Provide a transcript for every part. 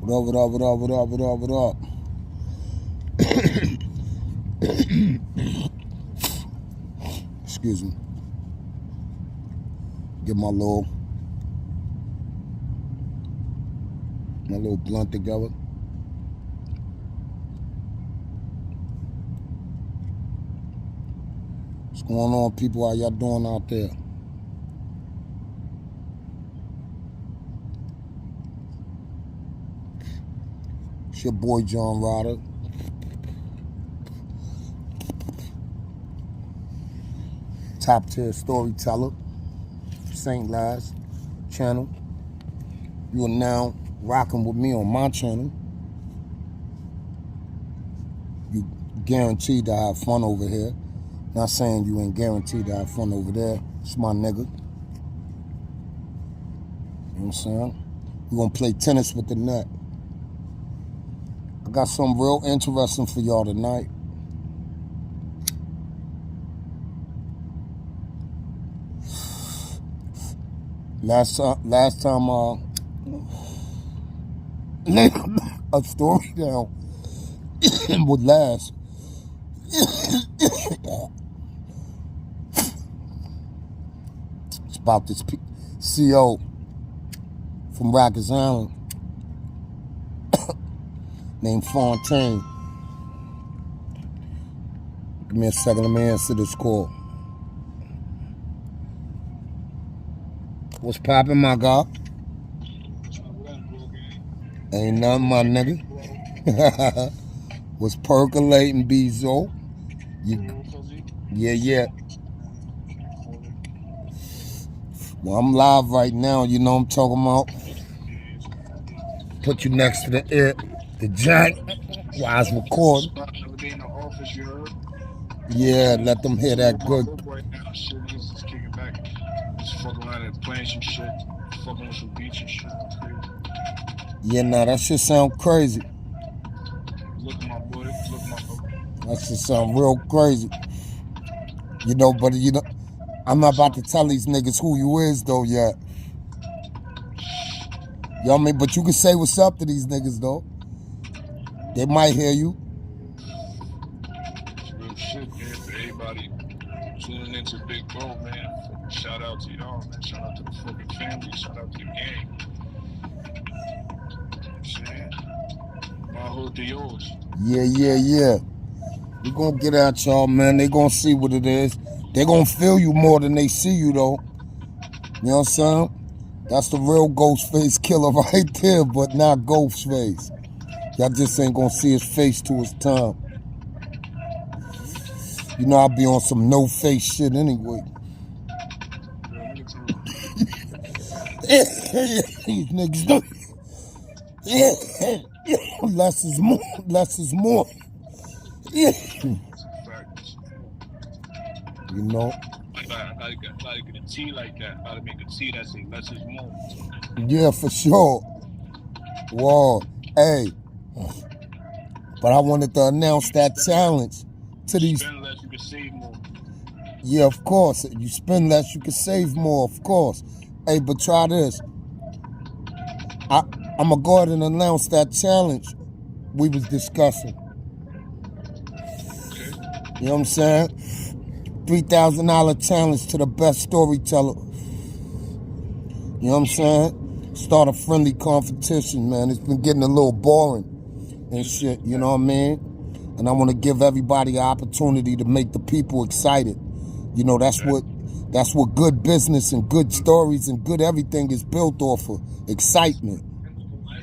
What up, what up, what up, what up, what up, what up? Excuse me. Get my little blunt together. What's going on, people? How y'all doing out there? It's your boy John Ryder. Top tier storyteller. St. Laz channel. You are now rocking with me on my channel. You guaranteed to have fun over here. Not saying you ain't guaranteed to have fun over there. It's my nigga. You know what I'm saying? We're gonna play tennis with the net. I got something real interesting for y'all tonight. Last time a story down would last. It's about this CO from Rikers Island named Fontaine. Give me a second, let me answer this call. What's poppin', my guy? Ain't nothing, my nigga. What's percolating, Bezo? Yeah. Well, I'm live right now, you know what I'm talking about. Put you next to the ear, the jack, while I was recording. Yeah, let them hear that good. Yeah, nah, that shit sound crazy. That shit sound real crazy. You know, but you know, I'm not about to tell these niggas who you is though yet. You know what I mean? But you can say what's up to these niggas though. They might hear you. Real shit, man. For everybody tuning into Big Bro, man. Shout out to y'all, man. Shout out to the fucking family. Shout out to the gang. My hood to yours. Yeah. We gonna get at y'all, man. They gonna see what it is. They gonna feel you more than they see you, though. You know what I'm saying? That's the real Ghostface killer right there, but not Ghostface. Y'all just ain't gonna see his face to his time. You know I'll be on some no-face shit anyway. These niggas don't. Less is more. Less is more. You know? I gotta get a tea like that. Gotta make a tea that say less is more. Yeah, for sure. Whoa. Hey. But I wanted to announce that challenge to these. Spend less, you can save more. Yeah, of course. You spend less, you can save more, of course. Hey, but try this. I'm going to go ahead and announce that challenge we was discussing. Okay. You know what I'm saying? $3,000 challenge to the best storyteller. You know what I'm saying? Start a friendly competition, man. It's been getting a little boring and shit, you know what I mean? And I want to give everybody an opportunity to make the people excited. You know, that's what good business and good stories and good everything is built off of. Excitement.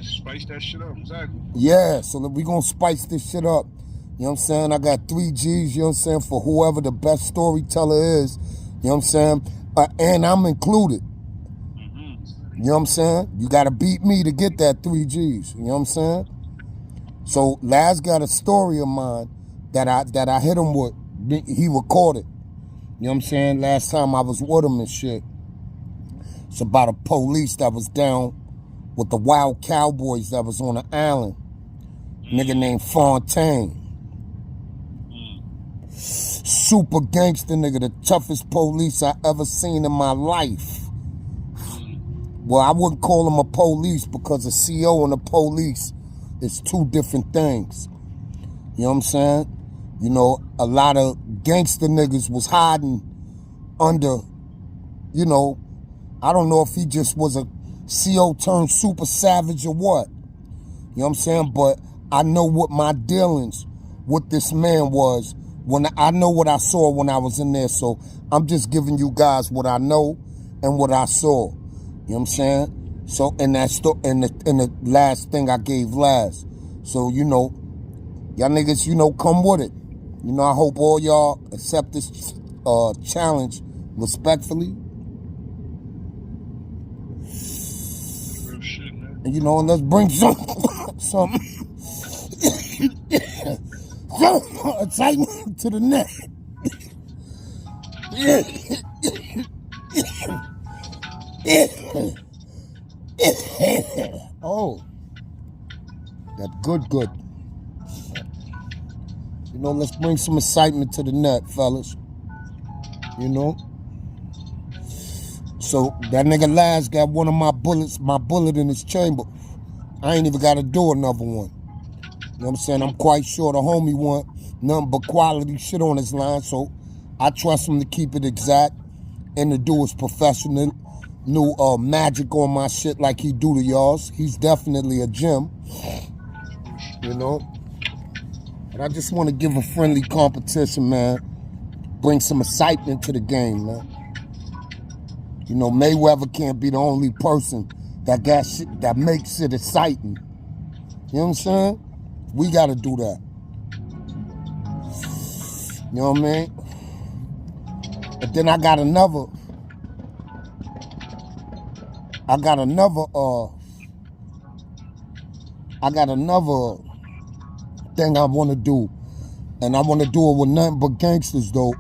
Spice that shit up, exactly. Yeah, so we gonna spice this shit up. You know what I'm saying? I got 3 G's, you know what I'm saying, for whoever the best storyteller is. You know what I'm saying? And I'm included. You know what I'm saying? You gotta beat me to get that 3 G's. You know what I'm saying? So Laz got a story of mine that I hit him with. He recorded. You know what I'm saying? Last time I was with him and shit. It's about a police that was down with the wild cowboys that was on the island. Nigga named Fontaine. Super gangster nigga, the toughest police I ever seen in my life. well, I wouldn't call him a police because a CO and a police is two different things. You know what I'm saying? You know, a lot of gangster niggas was hiding under, you know, I don't know if he just was a CO turned super savage or what. You know what I'm saying? But I know what my dealings with this man was when I know what I saw when I was in there. So I'm just giving you guys what I know and what I saw. You know what I'm saying? So in that in the last thing I gave last. So you know, y'all niggas, you know, come with it. You know, I hope all y'all accept this challenge respectfully. Real shit, man. And you know, and let's bring some excitement to the net. Oh, that's good. You know, let's bring some excitement to the net, fellas. You know? So, that nigga Laz got one of my bullet in his chamber. I ain't even got to do another one. You know what I'm saying? I'm quite sure the homie want nothing but quality shit on his line, so I trust him to keep it exact and to do his professional new magic on my shit like he do to y'all's. He's definitely a gem. You know? But I just want to give a friendly competition, man. Bring some excitement to the game, man. You know, Mayweather can't be the only person that got shit, that makes it exciting. You know what I'm saying? We got to do that. You know what I mean? But then I got another thing I want to do. And I want to do it with nothing but gangsters, though.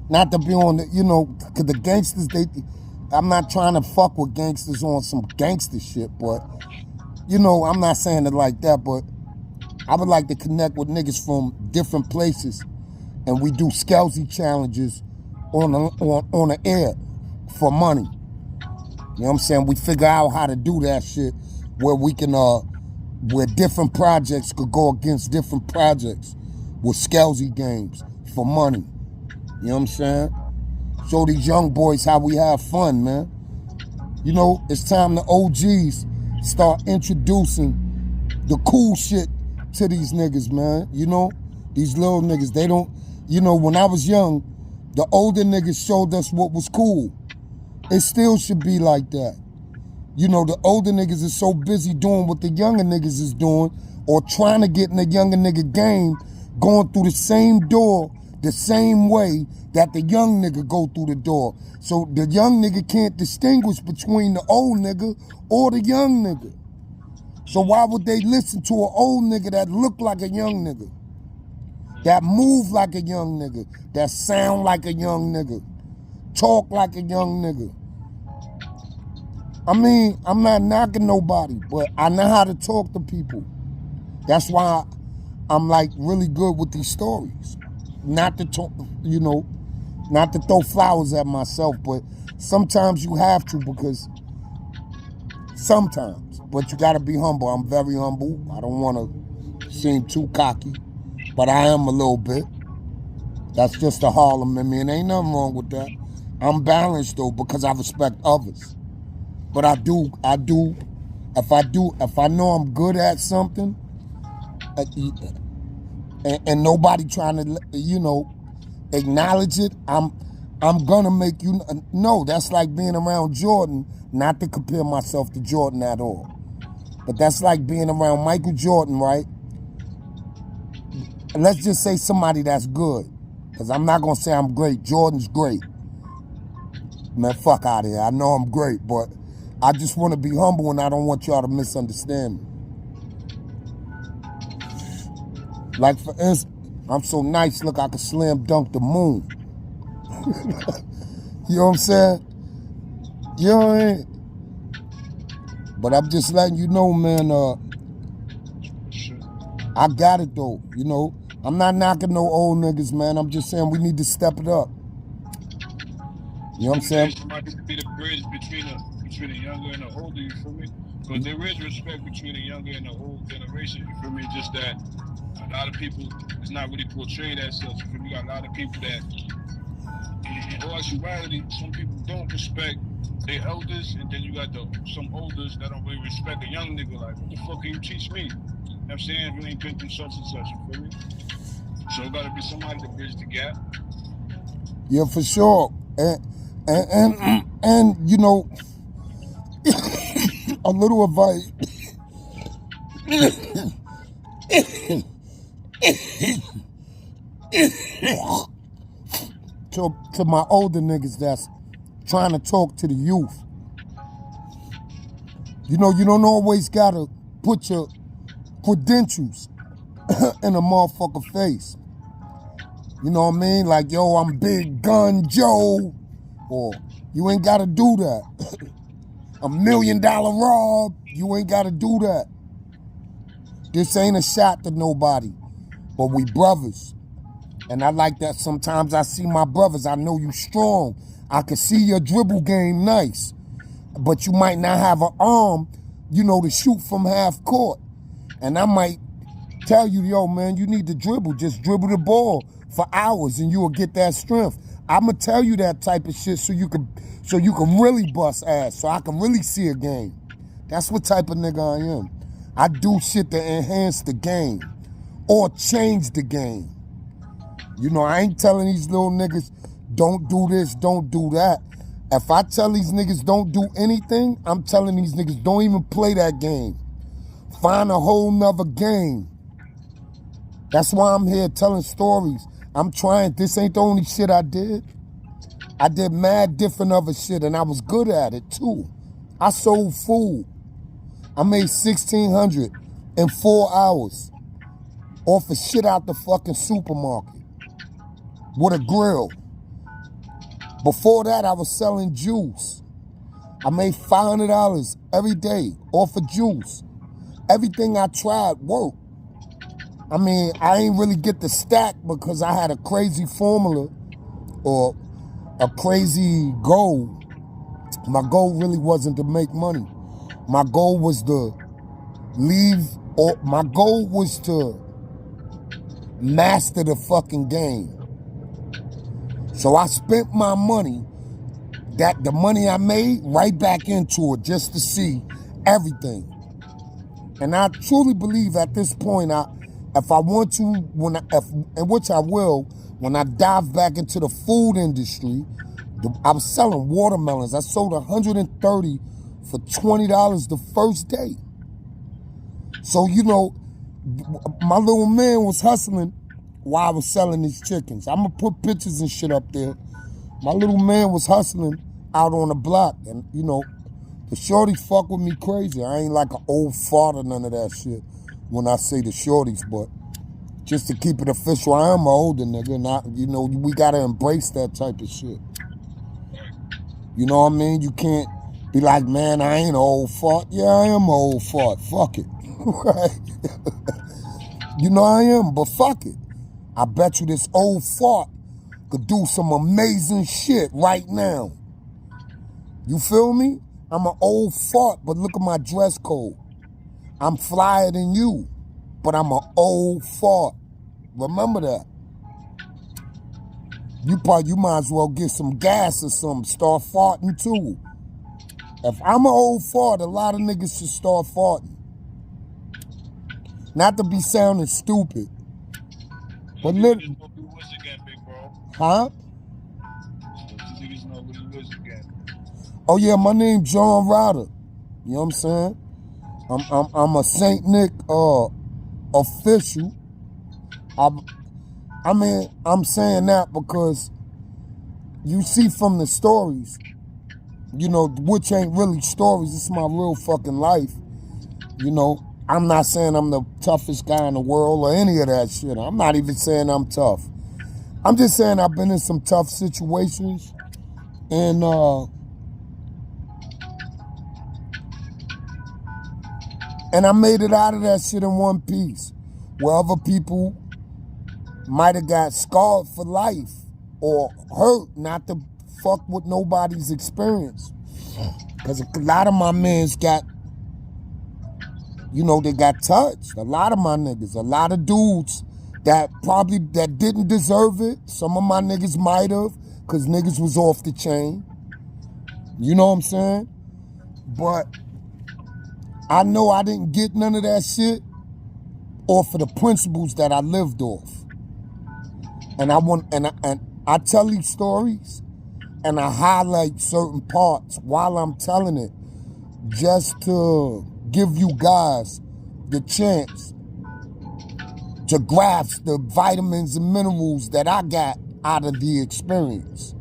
Not to be on the, you know, because the gangsters, I'm not trying to fuck with gangsters on some gangster shit, but, you know, I'm not saying it like that, but I would like to connect with niggas from different places, and we do Skelzy challenges on the air for money. You know what I'm saying? We figure out how to do that shit where we can, where different projects could go against different projects with Skelzy games for money. You know what I'm saying? Show these young boys how we have fun, man. You know, it's time the OGs start introducing the cool shit to these niggas, man. You know, these little niggas, they don't, you know, when I was young, the older niggas showed us what was cool. It still should be like that. You know, the older niggas is so busy doing what the younger niggas is doing or trying to get in the younger nigga game, going through the same door the same way that the young nigga go through the door. So the young nigga can't distinguish between the old nigga or the young nigga. So why would they listen to an old nigga that look like a young nigga? That move like a young nigga? That sound like a young nigga? Talk like a young nigga? I mean, I'm not knocking nobody, but I know how to talk to people. That's why I'm like really good with these stories. Not to talk, you know, not to throw flowers at myself, but sometimes you have to, because sometimes, but you gotta be humble. I'm very humble. I don't wanna seem too cocky, but I am a little bit. That's just a Harlem in me, and ain't nothing wrong with that. I'm balanced though, because I respect others. But I do, if I know I'm good at something, and nobody trying to, you know, acknowledge it, I'm gonna make you know. That's like being around Jordan, not to compare myself to Jordan at all, but that's like being around Michael Jordan, right? Let's just say somebody that's good, because I'm not gonna say I'm great. Jordan's great. Man, fuck out of here. I know I'm great, but I just want to be humble, and I don't want y'all to misunderstand me. Like, for instance, I'm so nice, look, I can slam dunk the moon. You know what I'm saying? You know what I mean? But I'm just letting you know, man, I got it, though, you know? I'm not knocking no old niggas, man. I'm just saying we need to step it up. You know what I'm saying? Somebody to be the bridge between between the younger and the older, you feel me? But there is respect between the younger and the old generation, you feel me? Just that a lot of people, it's not really portrayed as such, you feel me? You got a lot of people that, in all actuality, some people don't respect their elders, and then you got some elders that don't really respect a young nigga. Like, what the fuck can you teach me? You know what I'm saying? If you ain't been through such and such, you feel me? So it gotta be somebody to bridge the gap. Yeah, for sure. And you know, a little advice. to my older niggas that's trying to talk to the youth. You know, you don't always gotta put your credentials in a motherfucker face. You know what I mean? Like, yo, I'm Big Gun Joe. Or you ain't gotta do that. $1 million rob, you ain't gotta do that. This ain't a shot to nobody, but we brothers. And I like that sometimes I see my brothers, I know you strong. I can see your dribble game nice, but you might not have an arm, you know, to shoot from half court. And I might tell you, yo, man, you need to dribble. Just dribble the ball for hours and you will get that strength. I'ma tell you that type of shit so you can really bust ass, so I can really see a game. That's what type of nigga I am. I do shit to enhance the game or change the game. You know, I ain't telling these little niggas, don't do this, don't do that. If I tell these niggas don't do anything, I'm telling these niggas don't even play that game. Find a whole nother game. That's why I'm here telling stories. I'm trying, this ain't the only shit I did. I did mad different other shit and I was good at it too. I sold food. I made $1,600 in 4 hours off of shit out the fucking supermarket with a grill. Before that, I was selling juice. I made $500 every day off of juice. Everything I tried worked. I mean, I ain't really get the stack because I had a crazy formula or a crazy goal. My goal really wasn't to make money. My goal was to leave, or my goal was to master the fucking game. So I spent my money, the money I made, right back into it just to see everything. And I truly believe at this point, if I want to, and which I will, when I dive back into the food industry, I was selling watermelons. I sold 130 for $20 the first day. So, you know, my little man was hustling while I was selling these chickens. I'm gonna put pictures and shit up there. My little man was hustling out on the block, and you know, the shorties fuck with me crazy. I ain't like an old fart or none of that shit when I say the shorties, but just to keep it official, I am an older nigga, and you know, we gotta embrace that type of shit. You know what I mean? You can't be like, man, I ain't an old fart. Yeah, I am an old fart. Fuck it. Right? You know I am, but fuck it. I bet you this old fart could do some amazing shit right now. You feel me? I'm an old fart, but look at my dress code. I'm flyer than you, but I'm an old fart. Remember that. You might as well get some gas or something. Start farting too. If I'm an old fart, a lot of niggas should start farting. Not to be sounding stupid. But literally. Huh? Oh yeah, my name's John Ryder. You know what I'm saying? I'm a Saint Nick official. I mean, I'm saying that because you see from the stories, you know, which ain't really stories, it's my real fucking life. You know, I'm not saying I'm the toughest guy in the world or any of that shit. I'm not even saying I'm tough. I'm just saying I've been in some tough situations, and I made it out of that shit in one piece, where other people might have got scarred for life or hurt, not to fuck with nobody's experience. Because a lot of my mans got, you know, they got touched. A lot of my niggas, a lot of dudes that didn't deserve it. Some of my niggas might have, because niggas was off the chain. You know what I'm saying? But I know I didn't get none of that shit off of the principles that I lived off. And I tell these stories and I highlight certain parts while I'm telling it, just to give you guys the chance to grasp the vitamins and minerals that I got out of the experience.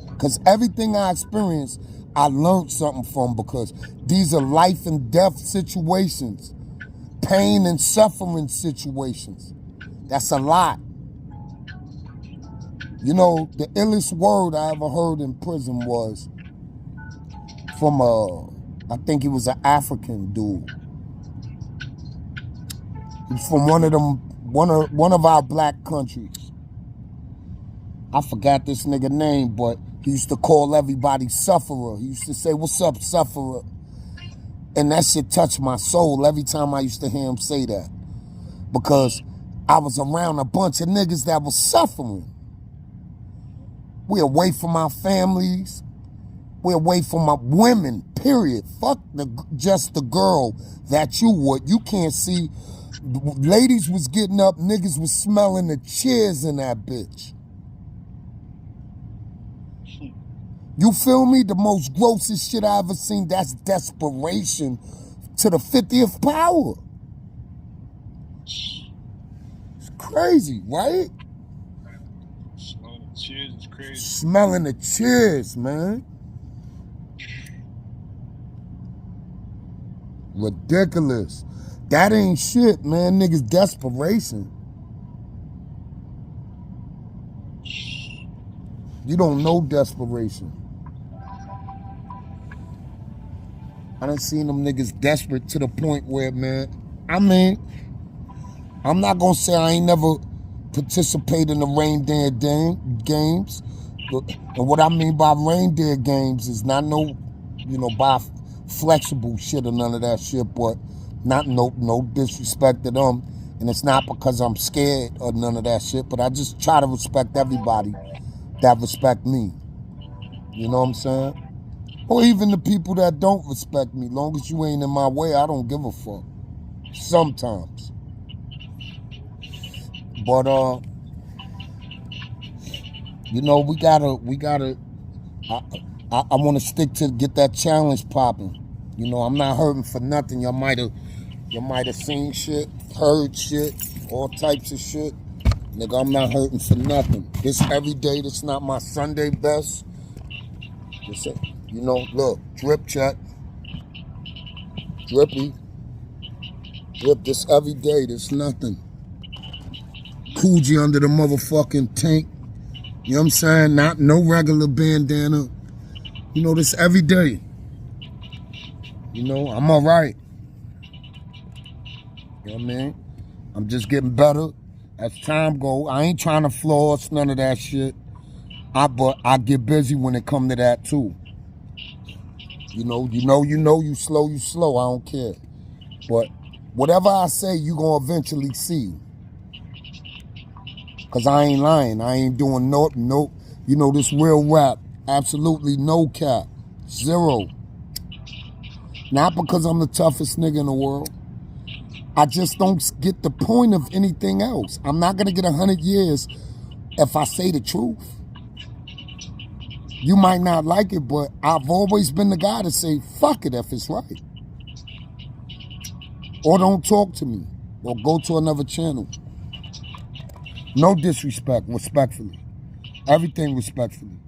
Because everything I experienced, I learned something from, because these are life and death situations, pain and suffering situations. That's a lot. You know, the illest word I ever heard in prison was from I think he was an African dude. He's from one of our black countries. I forgot this nigga name, but he used to call everybody sufferer. He used to say, "What's up, sufferer?" And that shit touched my soul every time I used to hear him say that. Because I was around a bunch of niggas that was suffering. We're away from our families. We're away from our women, period. Fuck just the girl that you would. You can't see. Ladies was getting up, niggas was smelling the chairs in that bitch. You feel me? The most grossest shit I ever seen. That's desperation to the 50th power. It's crazy, right? Smelling the cheers is crazy. Smelling the cheers, man. Ridiculous. That ain't shit, man. Niggas desperation. You don't know desperation. I done seen them niggas desperate to the point where, man, I mean, I'm not gonna say I ain't never participated in the reindeer games. And what I mean by reindeer games is not no, you know, by flexible shit or none of that shit, but not no disrespect to them. And it's not because I'm scared or none of that shit, but I just try to respect everybody that respect me. You know what I'm saying? Or even the people that don't respect me. Long as you ain't in my way, I don't give a fuck. Sometimes. But you know, we gotta I wanna stick to get that challenge popping. You know, I'm not hurting for nothing. Y'all might have seen shit, heard shit, all types of shit. Nigga, I'm not hurting for nothing. This every day, this not my Sunday best. This, you know, look, drip check. Drippy. Drip this every day, this nothing. Coogee under the motherfucking tank. You know what I'm saying? No regular bandana. You know, this every day. You know, I'm all right. You know what I mean? I'm just getting better as time goes. I ain't trying to floss, none of that shit. But I get busy when it come to that too. You slow, I don't care. But whatever I say, you gonna eventually see. Cause I ain't lying. I ain't doing no, you know, this real rap. Absolutely no cap. Zero. Not because I'm the toughest nigga in the world. I just don't get the point of anything else. I'm not gonna get 100 years if I say the truth. You might not like it, but I've always been the guy to say, fuck it if it's right. Or don't talk to me. Or go to another channel. No disrespect, respectfully. Everything respectfully.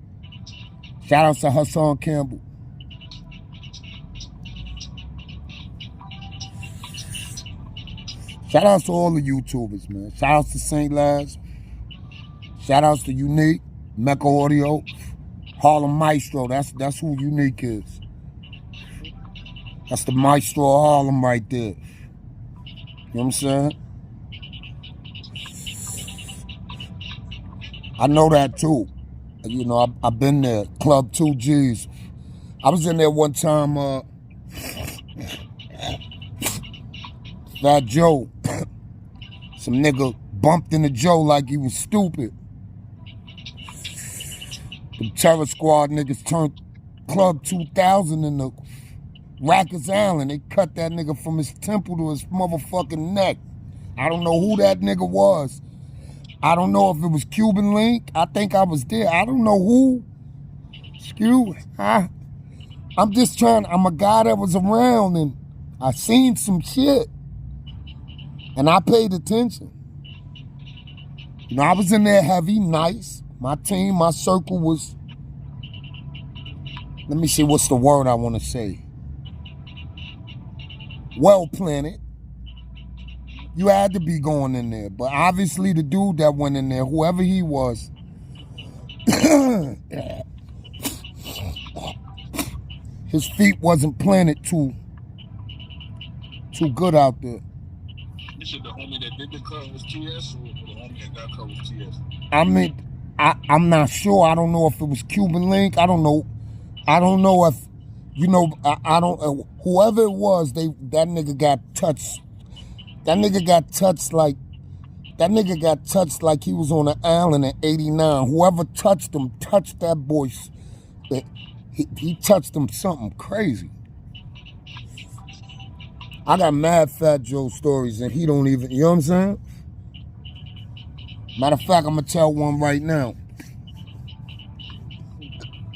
Shout out to Hassan Campbell. Shout out to all the YouTubers, man. Shout out to St. Laz. Shout out to Unique, Mecca Audio, Harlem Maestro. That's who Unique is. That's the Maestro of Harlem right there. You know what I'm saying? I know that too. You know, I've been there. Club 2Gs. I was in there one time, Fatjoe, some nigga bumped into Joe like he was stupid. The Terror Squad niggas turned Club 2000 in the Rikers Island. They cut that nigga from his temple to his motherfucking neck. I don't know who that nigga was. I don't know if it was Cuban Link. I think I was there. I don't know who. Excuse. I'm just trying. I'm a guy that was around and I seen some shit. And I paid attention. You know, I was in there heavy, nice. My team, my circle was, let me see what's the word I want to say. Well planted. You had to be going in there. But obviously the dude that went in there, whoever he was, his feet wasn't planted too good out there. You said the homie that did the cut was TS, or the homie that got cut was TS? I mean, I'm not sure. I don't know if it was Cuban Link. I don't know if, you know, I don't, whoever it was, that nigga got touched. That nigga got touched like he was on an island in 89. Whoever touched him, touched that boy. He touched him something crazy. I got mad Fatjoe stories and he don't even, you know what I'm saying? Matter of fact, I'm going to tell one right now.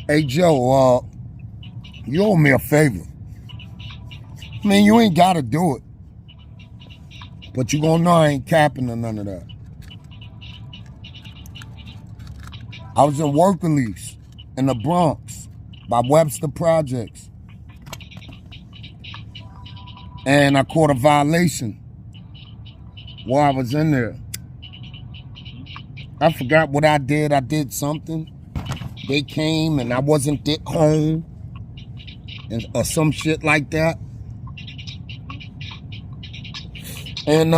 Hey, Joe, you owe me a favor. I mean, you ain't got to do it. But you gonna know I ain't capping or none of that. I was in work release in the Bronx by Webster Projects. And I caught a violation while I was in there. I forgot what I did. I did something. They came and I wasn't home or some shit like that. And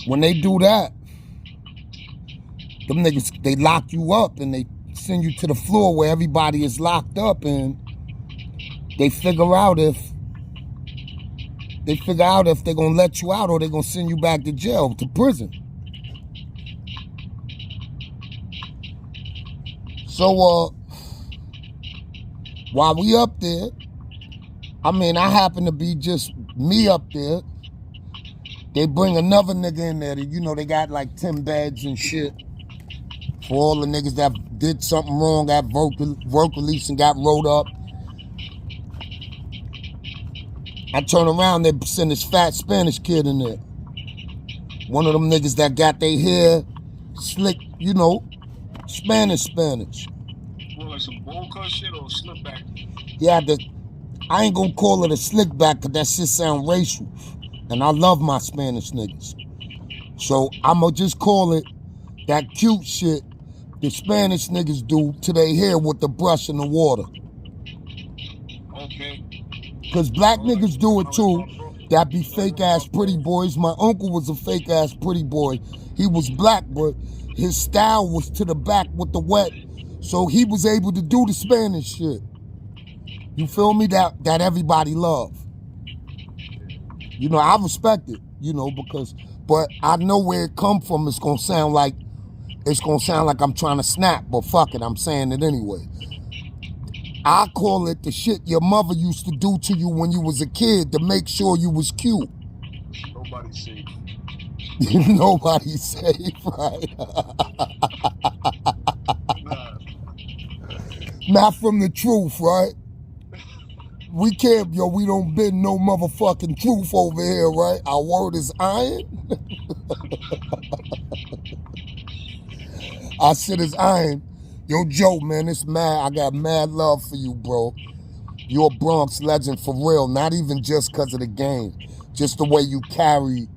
when they do that, them niggas, they lock you up and they send you to the floor where everybody is locked up and they figure out if they're gonna let you out or they're gonna send you back to jail, to prison. So while we up there, I mean, I happen to be just me up there. They bring another nigga in there that, you know, they got like 10 beds and shit for all the niggas that did something wrong, got work release and got rolled up. I turn around, they send this fat Spanish kid in there. One of them niggas that got their hair slick, you know, Spanish. Well, like some bowl cut shit or slip back? Yeah, I ain't gonna call it a slick back because that shit sound racial. And I love my Spanish niggas. So I'ma just call it that cute shit the Spanish niggas do to their hair with the brush in the water. Okay. Because black niggas do it too. That be fake ass pretty boys. My uncle was a fake ass pretty boy. He was black, but his style was to the back with the wet. So he was able to do the Spanish shit. You feel me? That everybody love. You know, I respect it, you know, but I know where it come from. It's gonna sound like I'm trying to snap, but fuck it, I'm saying it anyway. I call it the shit your mother used to do to you when you was a kid to make sure you was cute. Nobody's safe. Nobody's safe, right? Not from the truth, right? We can't, we don't bend no motherfucking truth over here, right? Our word is iron. Our shit is iron. Yo, Joe, man, it's mad. I got mad love for you, bro. You're a Bronx legend for real. Not even just because of the game. Just the way you carry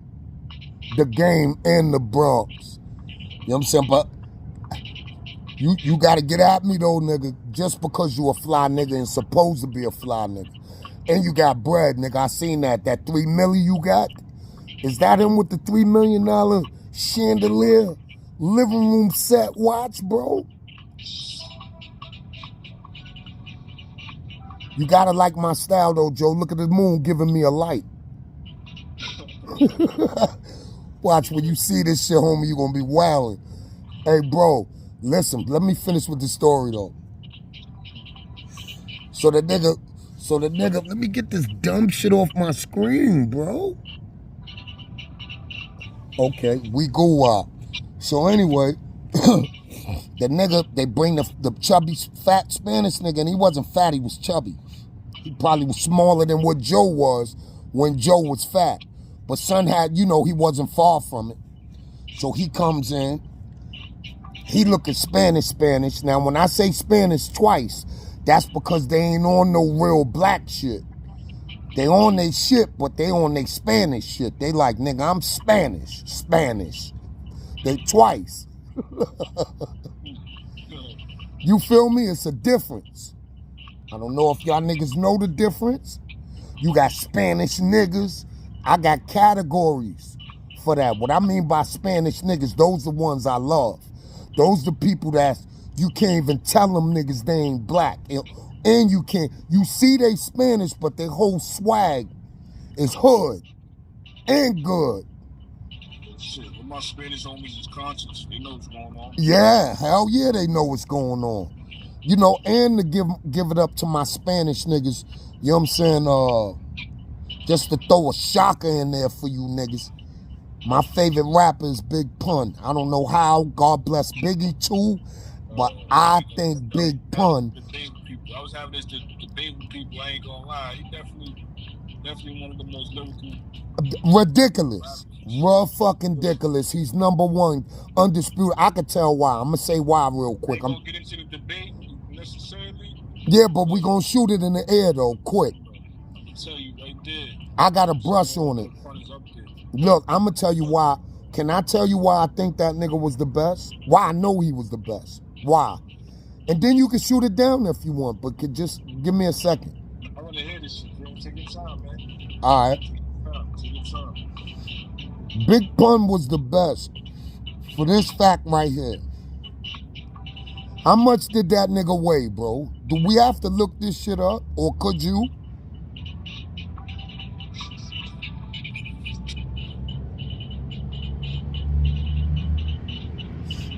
the game in the Bronx. You know what I'm saying? But you got to get at me, though, nigga. Just because you a fly nigga and supposed to be a fly nigga. And you got bread, nigga. I seen that. That $3 million you got? Is that him with the $3 million chandelier living room set watch, bro? You gotta like my style though, Joe. Look at the moon giving me a light. Watch, when you see this shit, homie, you gonna be wilding. Hey, bro, listen, let me finish with the story though. So the nigga, let me get this dumb shit off my screen, bro. Okay, we go up. So anyway, the nigga, they bring the chubby, fat Spanish nigga, and he wasn't fat, he was chubby. He probably was smaller than what Joe was when Joe was fat. But son had, you know, he wasn't far from it. So he comes in, he looking Spanish. Now when I say Spanish twice, that's because they ain't on no real black shit. They on their shit, but they on their Spanish shit. They like, nigga, I'm Spanish. They twice. You feel me? It's a difference. I don't know if y'all niggas know the difference. You got Spanish niggas. I got categories for that. What I mean by Spanish niggas, those the ones I love. Those the people that you can't even tell them niggas they ain't black. And you can't, you see they Spanish, but their whole swag is hood and good. Shit, with my Spanish homies is conscious. They know what's going on. Yeah, hell yeah, they know what's going on. You know, and to give it up to my Spanish niggas, you know what I'm saying? Just to throw a shocker in there for you niggas. My favorite rapper is Big Pun. I don't know how, God bless Biggie too, but I think Big Pun. I was having this debate with people, I ain't gonna lie. He definitely one of the most lyrical. Ridiculous. Fucking ridiculous. He's number one, undisputed. I can tell why. I'm gonna say why real quick. I'm gonna get into the debate necessarily. Yeah, but we gonna shoot it in the air though, quick. I'm gonna tell you right there. I got a brush on it. Look, I'm gonna tell you why. Can I tell you why I think that nigga was the best? Why I know he was the best. Why? And then you can shoot it down if you want, but could just give me a second. I wanna hear this shit. You take your time, man. All right. Take your time. Big Pun was the best for this fact right here. How much did that nigga weigh, bro? Do we have to look this shit up, or could you?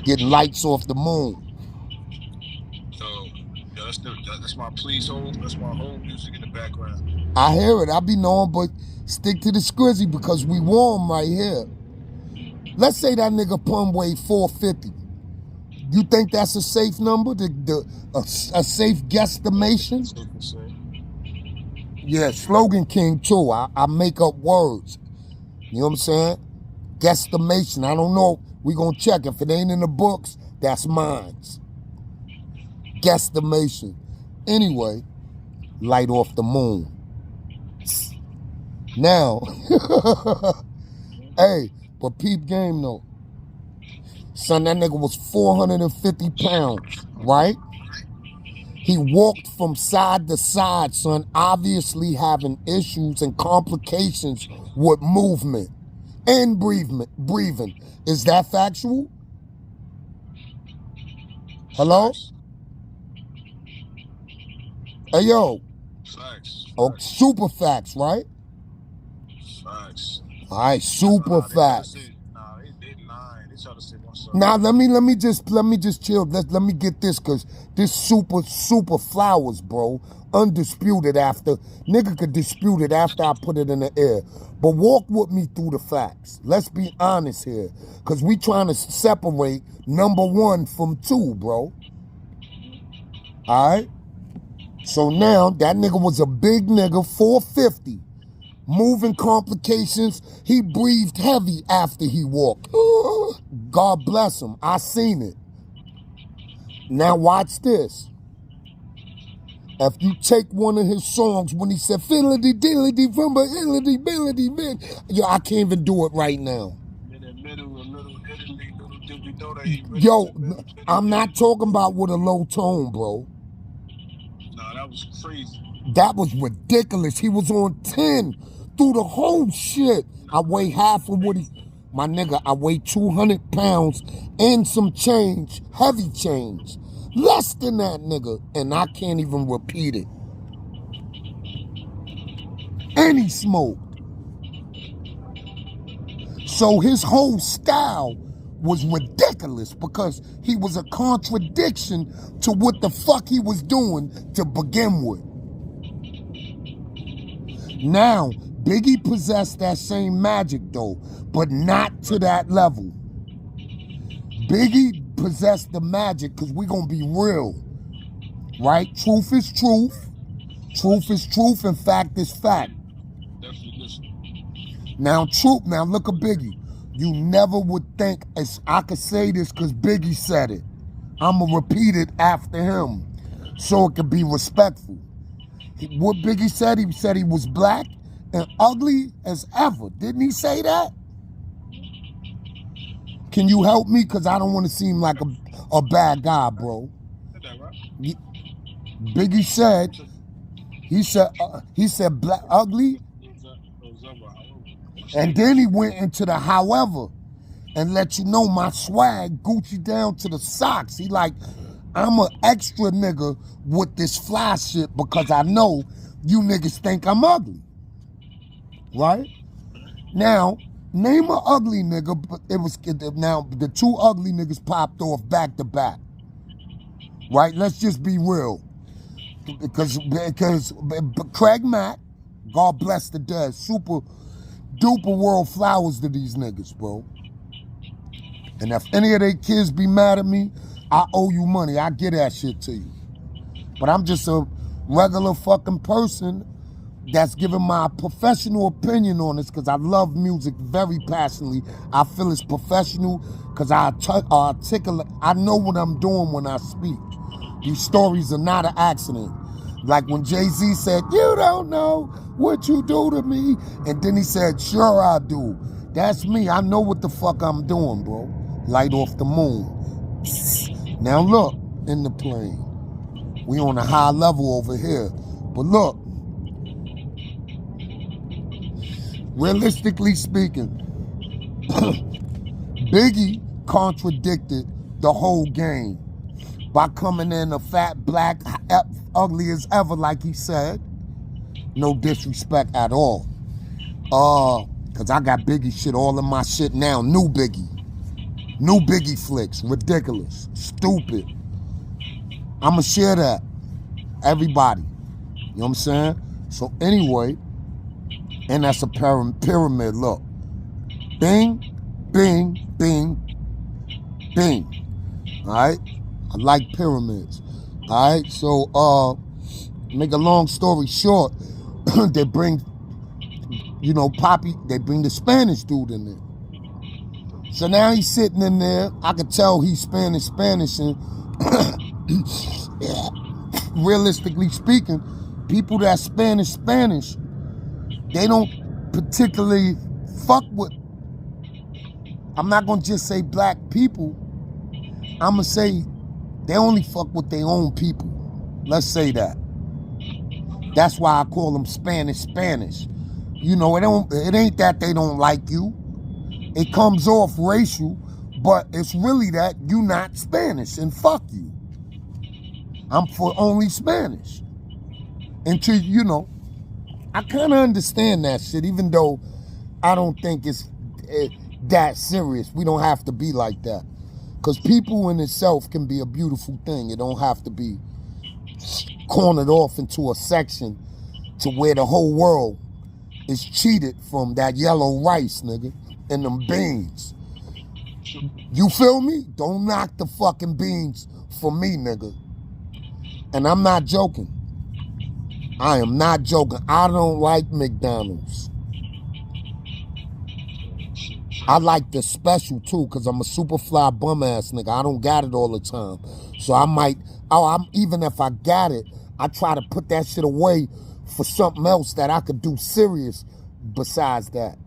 Getting lights off the moon. So, yeah, that's my that's my whole music in the background. I hear it. I be knowing, but stick to the squizzy because we warm right here. Let's say that nigga Pun weighed 450. You think that's a safe number? A safe guesstimation? Yeah, Slogan King too. I make up words. You know what I'm saying? Guesstimation. I don't know. We gonna check. If it ain't in the books, that's mine. Guesstimation. Anyway, light off the moon. Now, hey, but peep game though. Son, that nigga was 450 pounds, right? He walked from side to side, son, obviously having issues and complications with movement and breathing. Is that factual? Hello? Hey, yo. Facts. Oh, super facts, right? Facts. All right, super facts. They lying. They try to say what's up. Now let me just chill. Let me get this, cause this super flowers, bro. Undisputed after nigga could dispute it after I put it in the air. But walk with me through the facts. Let's be honest here, cause we trying to separate number one from two, bro. All right. So now that nigga was a big nigga, 450. Moving complications. He breathed heavy after he walked. God bless him. I seen it. Now watch this. If you take one of his songs when he said fiddly diddly rumba illity billity man, yo, I can't even do it right now. Yo, I'm not talking about with a low tone, bro. Nah, that was crazy. That was ridiculous. He was on 10 through the whole shit. I weigh half of what he... My nigga, I weigh 200 pounds and some change, heavy change. Less than that, nigga. And I can't even repeat it. And he smoked. So his whole style was ridiculous because he was a contradiction to what the fuck he was doing to begin with. Now, Biggie possessed that same magic though, but not to that level. Biggie possessed the magic because we're going to be real, right? Truth is truth. Truth is truth and fact is fact. Now, look at Biggie. You never would think I could say this because Biggie said it. I'm going to repeat it after him so it could be respectful. What Biggie said he was black and ugly as ever. Didn't he say that? Can you help me? Because I don't want to seem like a bad guy, bro. Biggie said, he said black, ugly. And then he went into the however and let you know my swag Gucci down to the socks. He like, I'm an extra nigga with this fly shit because I know you niggas think I'm ugly. Right? Now, name an ugly nigga, but now the two ugly niggas popped off back to back. Right? Let's just be real. Because Craig Mack, God bless the dead, super duper world flowers to these niggas, bro. And if any of their kids be mad at me, I owe you money. I get that shit to you. But I'm just a regular fucking person that's giving my professional opinion on this because I love music very passionately. I feel it's professional because I articulate. I know what I'm doing when I speak. These stories are not an accident. Like when Jay-Z said, you don't know what you do to me. And then he said, sure I do. That's me. I know what the fuck I'm doing, bro. Light off the moon. Now look, in the plane. We on a high level over here. But look, realistically speaking, Biggie contradicted the whole game by coming in a fat, black, ugly as ever, like he said. No disrespect at all. Cause I got Biggie shit all in my shit now. New Biggie flicks. Ridiculous. Stupid. I'ma share that. Everybody. You know what I'm saying? So anyway, and that's a pyramid. Look. Bing, bing, bing, bing. Alright? I like pyramids. Alright? So, make a long story short, they bring, Poppy, they bring the Spanish dude in there. So now he's sitting in there. I could tell he's Spanish, and realistically speaking, people that Spanish, they don't particularly fuck with, I'm not gonna just say black people, I'm gonna say they only fuck with their own people. Let's say that. That's why I call them Spanish. It ain't that they don't like you. It comes off racial, but it's really that you not Spanish and fuck you. I'm for only Spanish. Until, I kind of understand that shit, even though I don't think it's that serious. We don't have to be like that. Because people in itself can be a beautiful thing. It don't have to be cornered off into a section to where the whole world is cheated from that yellow rice, nigga, and them beans. You feel me? Don't knock the fucking beans for me, nigga. And I'm not joking. I am not joking. I don't like McDonald's. I like the special too, because I'm a super fly bum ass nigga. I don't got it all the time. So even if I got it, I try to put that shit away for something else that I could do serious besides that.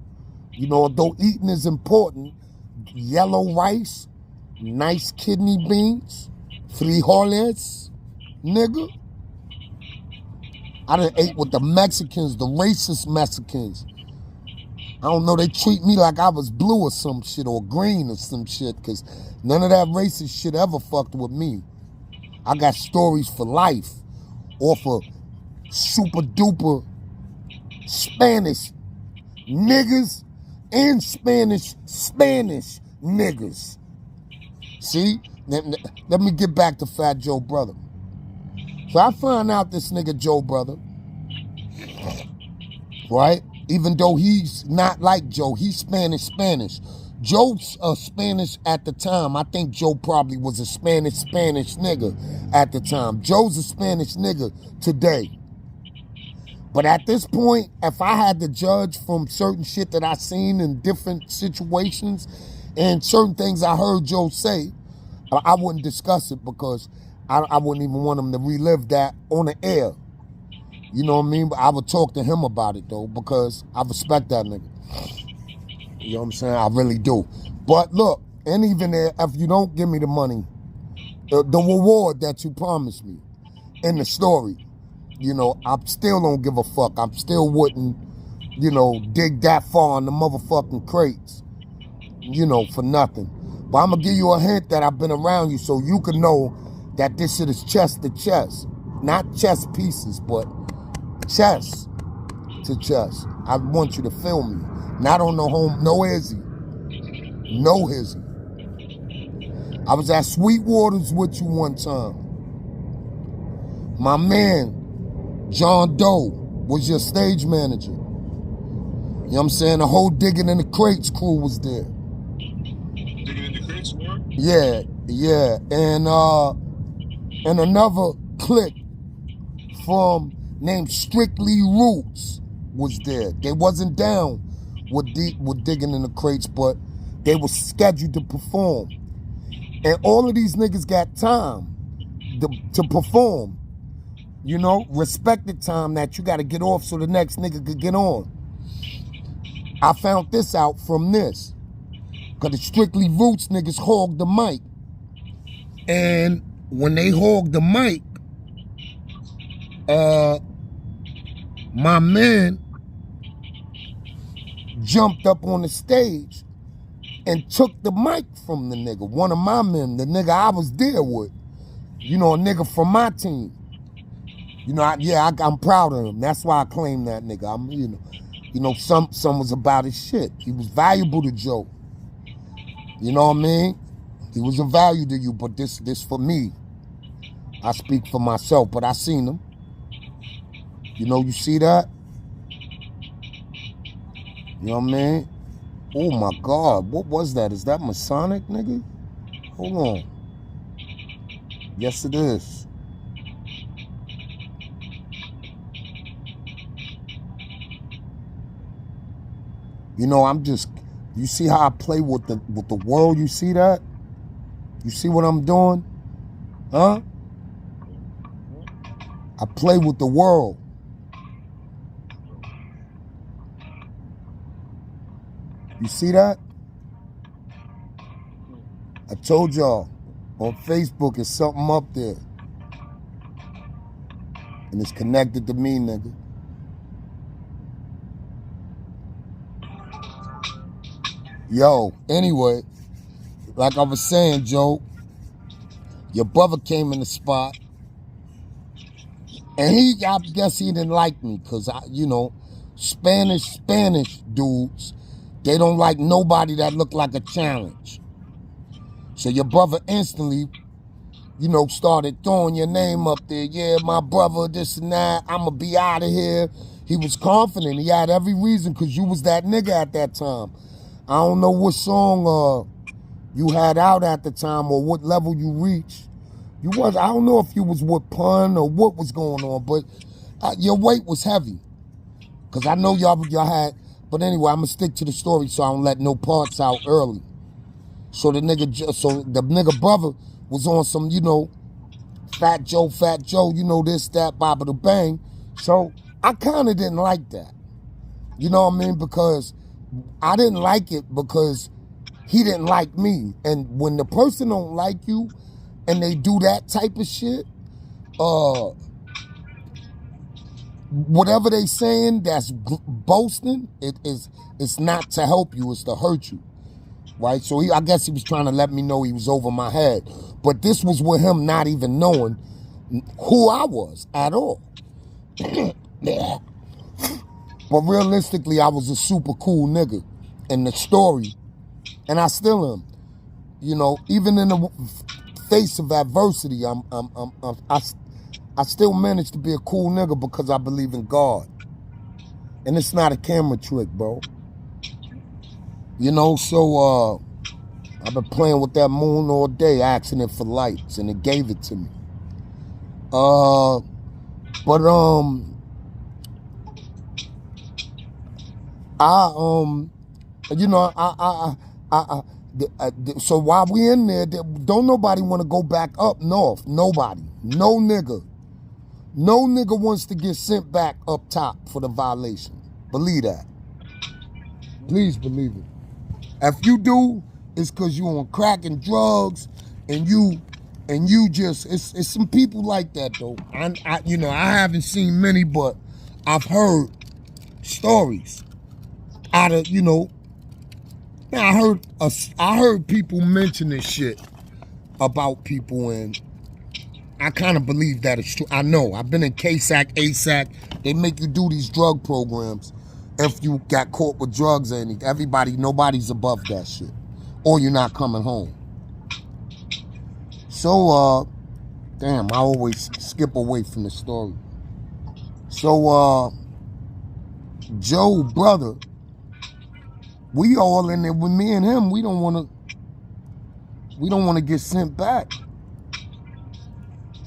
Although eating is important, yellow rice, nice kidney beans, frijoles, nigga. I done ate with the Mexicans, the racist Mexicans. I don't know, they treat me like I was blue or some shit, or green or some shit, because none of that racist shit ever fucked with me. I got stories for life, or for super duper Spanish niggas and Spanish niggas. See? Let me get back to Fatjoe brother. So I find out this nigga Joe brother, right? Even though he's not like Joe, he's Spanish. Joe's Spanish at the time. I think Joe probably was a Spanish nigga at the time. Joe's a Spanish nigga today. But at this point, if I had to judge from certain shit that I seen in different situations and certain things I heard Joe say, I wouldn't discuss it because I wouldn't even want him to relive that on the air. You know what I mean? But I would talk to him about it, though, because I respect that nigga. You know what I'm saying? I really do. But look, and even if you don't give me the money, the reward that you promised me in the story, you know, I still don't give a fuck. I still wouldn't, you know, dig that far in the motherfucking crates, you know, for nothing. But I'm going to give you a hint that I've been around you so you can know that this shit is chest to chest. Not chess pieces, but chest to chest. I want you to feel me. Not on no hizzy. No hizzy. I was at Sweetwater's with you one time. My man, John Doe, was your stage manager. You know what I'm saying? The whole Digging in the Crates crew was there. Digging in the Crates, man? Yeah. And another clique named Strictly Roots was there. They wasn't down with Digging in the Crates, but they were scheduled to perform. And all of these niggas got time to perform. You know, respected time that you got to get off so the next nigga could get on. I found this out from this. Because the Strictly Roots niggas hogged the mic. And when they hogged the mic, my man jumped up on the stage and took the mic from the nigga. One of my men, the nigga I was there with. You know, a nigga from my team. You know, I'm proud of him. That's why I claim that nigga. Some was about his shit. He was valuable to Joe. You know what I mean? He was of value to you, but this for me. I speak for myself, but I seen him. You know, you see that? You know what I mean? Oh my God, what was that? Is that Masonic, nigga? Hold on. Yes, it is. You know, you see how I play with the world? You see that? You see what I'm doing? Huh? I play with the world. You see that? I told y'all, on Facebook, it's something up there. And it's connected to me, nigga. Yo, anyway, like I was saying, Joe, your brother came in the spot. And I guess he didn't like me because, Spanish dudes, they don't like nobody that look like a challenge. So your brother instantly, started throwing your name up there. Yeah, my brother, this and that. I'm going to be out of here. He was confident. He had every reason because you was that nigga at that time. I don't know what song you had out at the time or what level you reached. I don't know if you was with Pun or what was going on, but your weight was heavy. Because I know y'all had, but anyway, I'm going to stick to the story so I don't let no parts out early. So the nigga brother was on some, Fat Joe, this, that, baba the bang. So I kind of didn't like that. You know what I mean? Because I didn't like it because he didn't like me. And when the person don't like you and they do that type of shit, whatever they saying that's boasting, it's not to help you, it's to hurt you. Right? So I guess he was trying to let me know he was over my head. But this was with him not even knowing who I was at all. But realistically, I was a super cool nigga in the story, and I still am. You know, even in the face of adversity, I still managed to be a cool nigga because I believe in God. And it's not a camera trick, bro. You know, so I've been playing with that moon all day, asking it for lights, and it gave it to me. So while we in there, don't nobody want to go back up north. Nobody. No nigga. No nigga wants to get sent back up top for the violation. Believe that. Please believe it. If you do, it's because you on crack and drugs, and you just, it's some people like that though. I haven't seen many, but I've heard stories out of, I heard people mention this shit about people, and I kind of believe that it's true. I know. I've been in KSAC, ASAC. They make you do these drug programs if you got caught with drugs or anything. Nobody's above that shit. Or you're not coming home. So, damn, I always skip away from the story. So, Joe, brother, we all in there with me and him. We don't want to get sent back.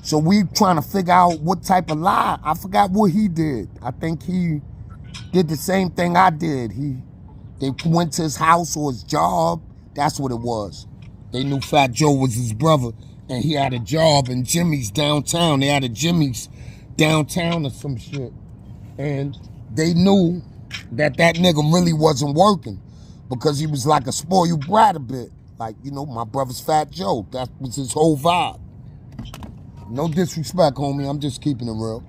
So we trying to figure out what type of lie. I forgot what he did. I think he did the same thing I did. They went to his house or his job. That's what it was. They knew Fatjoe was his brother, and he had a job in Jimmy's downtown. They had a Jimmy's downtown or some shit. And they knew that nigga really wasn't working because he was like a spoiled brat a bit. Like, my brother's Fatjoe. That was his whole vibe. No disrespect, homie. I'm just keeping it real.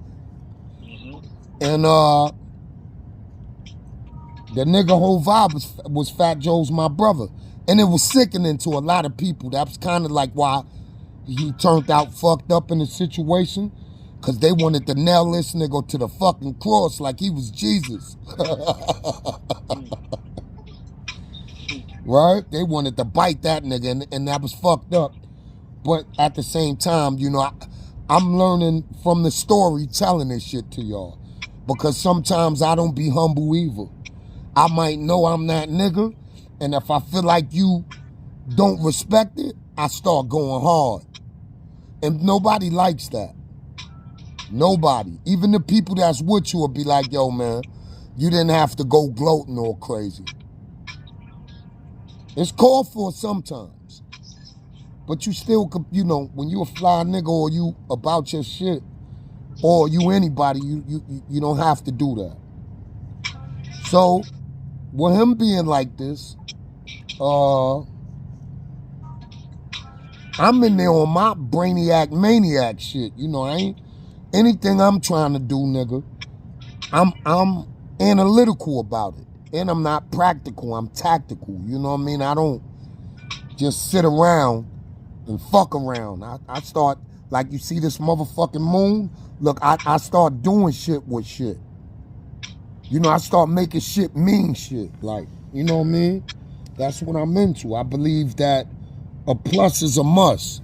And the nigga whole vibe was Fatjoe's my brother. And it was sickening to a lot of people. That was kind of like why he turned out fucked up in the situation. Because they wanted to nail this nigga to the fucking cross like he was Jesus. Right? They wanted to bite that nigga, and that was fucked up. But at the same time, I'm learning from the story telling this shit to y'all. Because sometimes I don't be humble either. I might know I'm that nigga, and if I feel like you don't respect it, I start going hard. And nobody likes that. Nobody. Even the people that's with you will be like, yo, man, you didn't have to go gloating all crazy. It's called for sometimes. But you still, when you a fly nigga or you about your shit, or you anybody, you don't have to do that. So, with him being like this, I'm in there on my brainiac maniac shit. Anything I'm trying to do, nigga, I'm analytical about it. And I'm not practical, I'm tactical. You know what I mean? I don't just sit around and fuck around. I start, like you see this motherfucking moon, look, I start doing shit with shit. I start making shit mean shit. Like, you know what I mean? That's what I'm into. I believe that a plus is a must.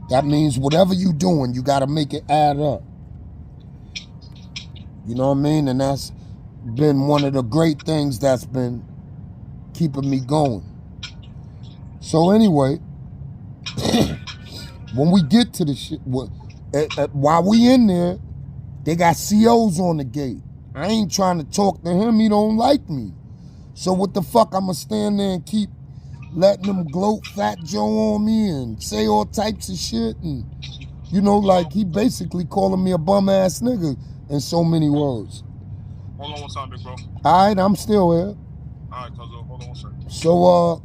That means whatever you doing, you gotta make it add up. You know what I mean? And that's been one of the great things that's been keeping me going. So anyway, when we get to the shit, while we in there, they got COs on the gate. I ain't trying to talk to him. He don't like me. So what the fuck? I'ma stand there and keep letting them gloat Fatjoe on me and say all types of shit. And, like he basically calling me a bum ass nigga in so many words. Hold on one time, big bro. All right, I'm still here. All right, cuz, hold on one second. So, Hold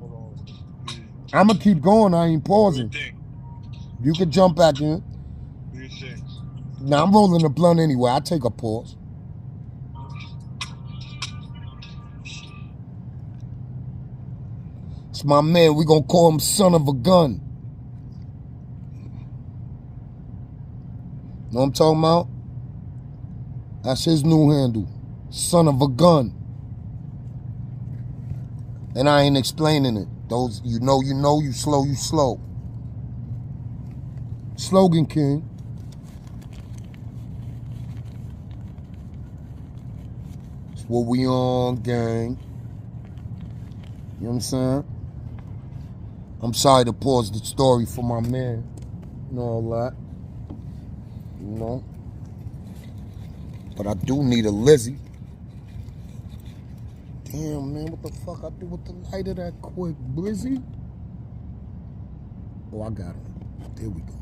on. I'm going to keep going. I ain't pausing. You can jump back in. Now, I'm rolling the blunt anyway. I take a pause. It's my man. We going to call him son of a gun. Know what I'm talking about? That's his new handle. Son of a gun. And I ain't explaining it. Those, you know, you slow. Slogan King. That's what we on, gang. You know what I'm saying? I'm sorry to pause the story for my man. You know all that. You know? But I do need a Lizzie. Damn, man, what the fuck I do with the lighter that quick? Blizzy? Oh, I got it. There we go.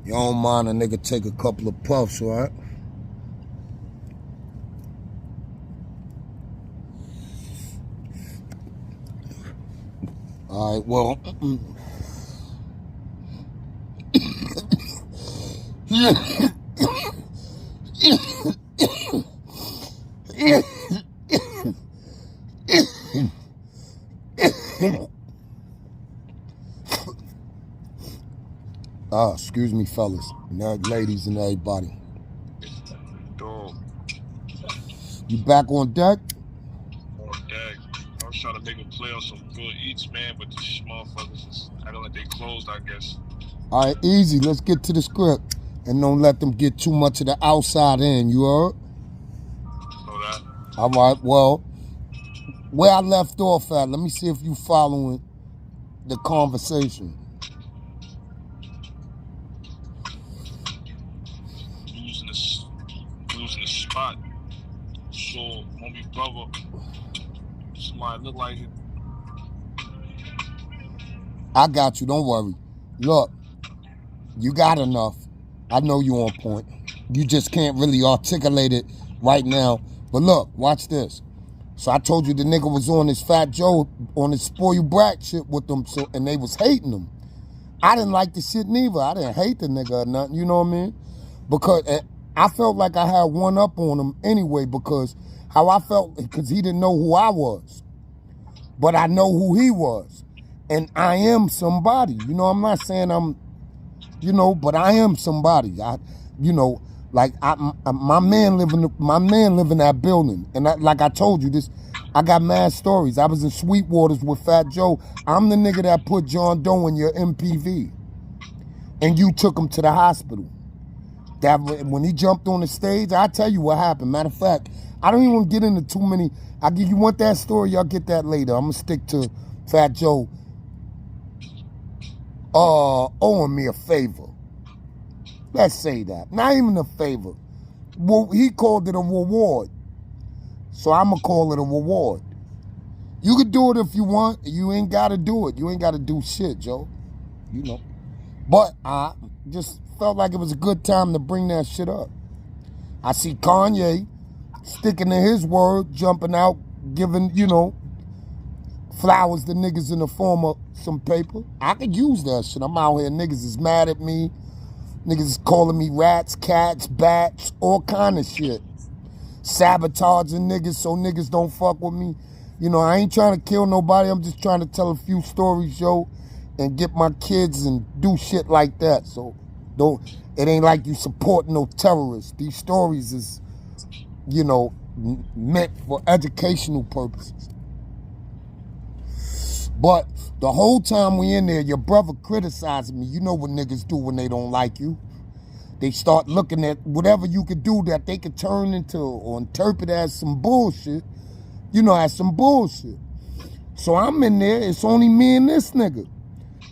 You don't mind a nigga take a couple of puffs, right? All right, well. Excuse me, fellas, ladies, and everybody. Dog. You back on deck? On deck. I was trying to make a play on some good eats, man, but these motherfuckers is acting like they closed, I guess. All right, easy. Let's get to the script. And don't let them get too much of the outside in, you heard? Know that? All right, well, where I left off at, let me see if you following the conversation. Losing the spot. So, homie brother, somebody look like it. I got you, don't worry. Look, you got enough. I know you on point. You just can't really articulate it right now. But look, watch this. So I told you the nigga was on his Fatjoe, on his spoiled brat shit with them, so, and they was hating him. I didn't like the shit neither. I didn't hate the nigga or nothing, you know what I mean? Because I felt like I had one up on him anyway, because how I felt, because he didn't know who I was. But I know who he was. And I am somebody. You know, I'm not saying I'm, you know, but I am somebody. You know, like my man live in that building. And like I told you, I got mad stories. I was in Sweetwaters with Fatjoe. I'm the nigga that put John Doe in your MPV. And you took him to the hospital. That when he jumped on the stage, I'll tell you what happened. Matter of fact, I don't even get into too many. You want that story, y'all get that later. I'm gonna stick to Fatjoe owing me a favor. Let's say that. Not even a favor. Well, he called it a reward. So I'm gonna call it a reward. You could do it if you want. You ain't gotta do it. You ain't gotta do shit, Joe. You know. But I just felt like it was a good time to bring that shit up. I see Kanye sticking to his word, jumping out, giving, you know, flowers to niggas in the form of some paper. I could use that shit. I'm out here. Niggas is mad at me. Niggas is calling me rats, cats, bats, all kind of shit. Sabotaging niggas so niggas don't fuck with me. You know, I ain't trying to kill nobody. I'm just trying to tell a few stories, yo, and get my kids and do shit like that. So it ain't like you supporting no terrorists. These stories is, you know, meant for educational purposes. But the whole time we in there, your brother criticizing me. You know what niggas do when they don't like you. They start looking at whatever you could do that they could turn into or interpret as some bullshit, you know, as some bullshit. So I'm in there, it's only me and this nigga.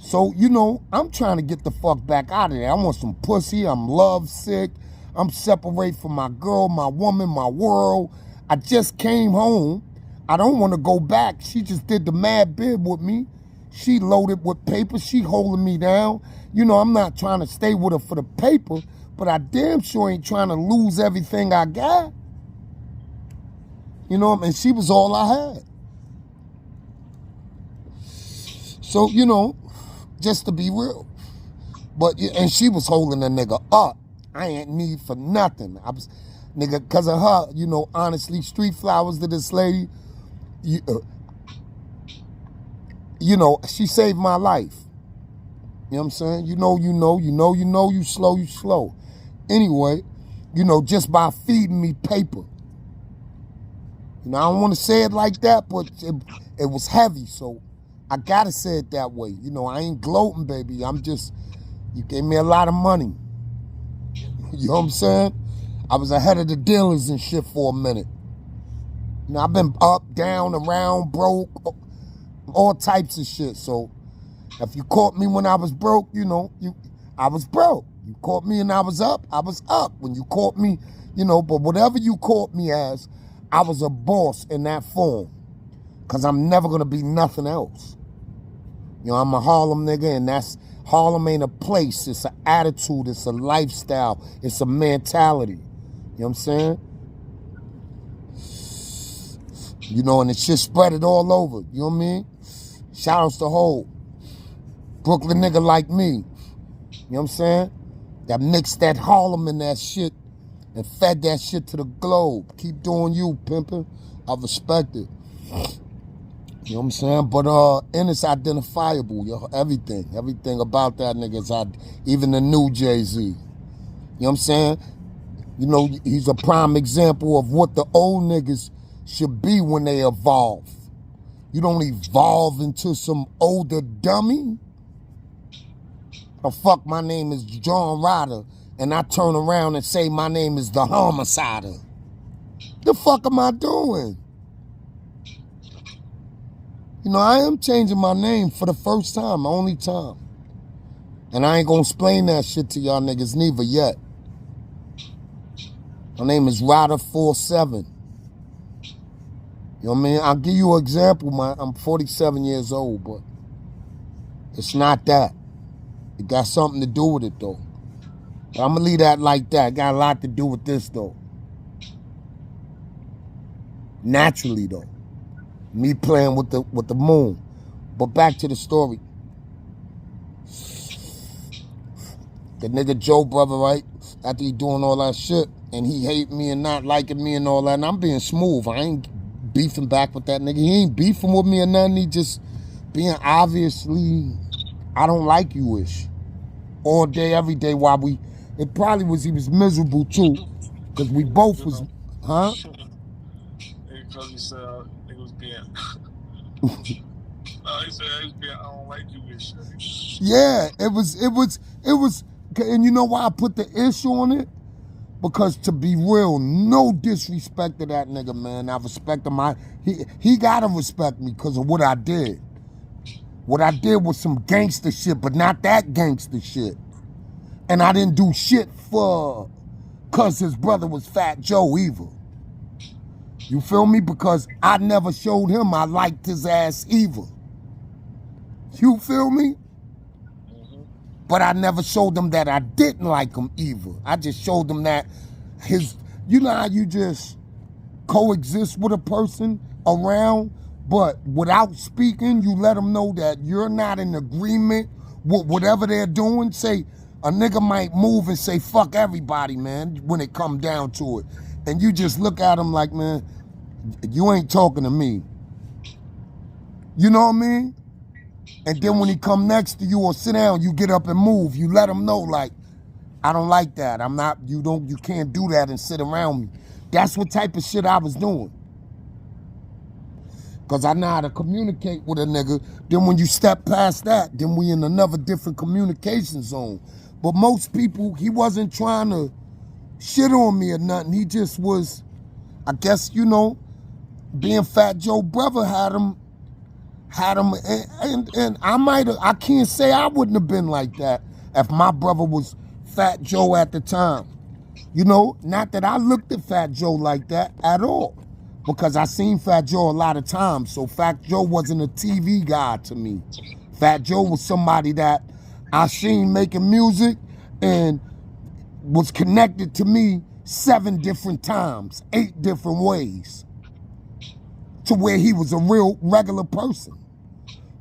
So, you know, I'm trying to get the fuck back out of there. I want some pussy, I'm love sick, I'm separated from my girl, my woman, my world. I just came home. I don't want to go back. She just did the mad bid with me. She loaded with paper. She holding me down. You know, I'm not trying to stay with her for the paper, but I damn sure ain't trying to lose everything I got. You know, and she was all I had. So, you know, just to be real, But, and she was holding the nigga up. I ain't need for nothing. I was, nigga, because of her, you know, honestly, street flowers to this lady, you know, she saved my life. You know what I'm saying? You slow. Anyway, you know, just by feeding me paper. You know, I don't want to say it like that, but it was heavy, so I gotta say it that way. You know, I ain't gloating, baby. I'm just, you gave me a lot of money. You know what I'm saying? I was ahead of the dealers and shit for a minute. You know, I've been up, down, around, broke, all types of shit. So if you caught me when I was broke, you know, I was broke. You caught me and I was up. When you caught me, you know, but whatever you caught me as, I was a boss in that form. Because I'm never going to be nothing else. You know, I'm a Harlem nigga, and Harlem ain't a place. It's an attitude. It's a lifestyle. It's a mentality. You know what I'm saying? You know, and it shit spread it all over. You know what I mean? Shout outs to Ho. Brooklyn nigga like me. You know what I'm saying? That mixed that Harlem in that shit and fed that shit to the globe. Keep doing you, pimpin'. I respect it. You know what I'm saying? But and it's identifiable, yo. Everything about that nigga is even the new Jay-Z. You know what I'm saying? You know, he's a prime example of what the old niggas should be when they evolve. You don't evolve into some older dummy. The fuck, my name is John Ryder, and I turn around and say my name is the Homicider. The fuck am I doing? You know, I am changing my name for the first time, only time. And I ain't gonna explain that shit to y'all niggas neither yet. My name is Ryder47. You know what I mean? I'll give you an example, I'm 47 years old, but it's not that. It got something to do with it, though. But I'm gonna leave that like that. It got a lot to do with this, though. Naturally, though. Me playing with the moon. But back to the story. The nigga Joe brother, right? After he doing all that shit, and he hate me and not liking me and all that, and I'm being smooth. I ain't beefing back with that nigga. He ain't beefing with me or nothing. He just being obviously, I don't like you-ish. All day, every day while it probably was, he was miserable too. Because we both was, huh? Because he said it was being, he said it was being, I don't like you-ish. Yeah, it was, and you know why I put the issue on it? Because to be real, no disrespect to that nigga, man. I respect him. He gotta respect me because of what I did. What I did was some gangster shit, but not that gangster shit. And I didn't do shit cause his brother was Fatjoe either. You feel me? Because I never showed him I liked his ass either. You feel me? But I never showed them that I didn't like him either. I just showed them that you know how you just coexist with a person around, but without speaking, you let them know that you're not in agreement with whatever they're doing. Say, a nigga might move and say, fuck everybody, man, when it come down to it. And you just look at him like, man, you ain't talking to me. You know what I mean? And then when he come next to you or sit down, you get up and move. You let him know, like, I don't like that. You can't do that and sit around me. That's what type of shit I was doing. Because I know how to communicate with a nigga. Then when you step past that, then we in another different communication zone. But most people, he wasn't trying to shit on me or nothing. He just was, I guess, you know, being Fatjoe brother had him, and I can't say I wouldn't have been like that if my brother was Fatjoe at the time. You know, not that I looked at Fatjoe like that at all, because I seen Fatjoe a lot of times, so Fatjoe wasn't a TV guy to me. Fatjoe was somebody that I seen making music and was connected to me 7 different times, 8 different ways, to where he was a real regular person.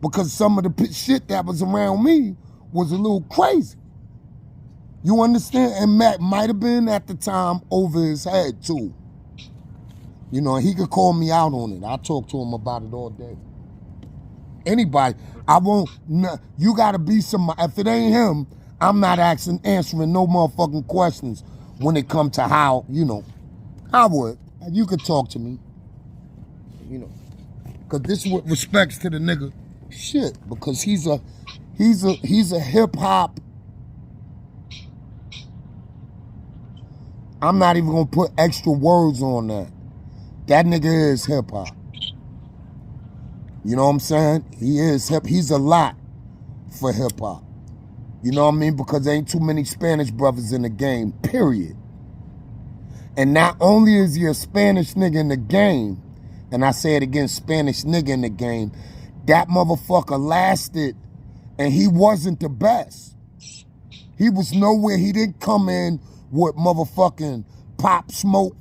Because some of the shit that was around me was a little crazy. You understand? And Mac might have been at the time over his head too. You know, he could call me out on it. I talk to him about it all day. Anybody, I won't. You gotta be somebody. If it ain't him, I'm not answering no motherfucking questions when it come to how, you know, I would. You could talk to me, you know, because this with respects to the nigga, shit, because he's a hip hop. I'm not even gonna put extra words on that. That nigga is hip hop. You know what I'm saying? He is hip. He's a lot for hip hop. You know what I mean? Because there ain't too many Spanish brothers in the game, period. And not only is he a Spanish nigga in the game, and I say it again, Spanish nigga in the game, that motherfucker lasted, and he wasn't the best. He was nowhere. He didn't come in with motherfucking Pop Smoke,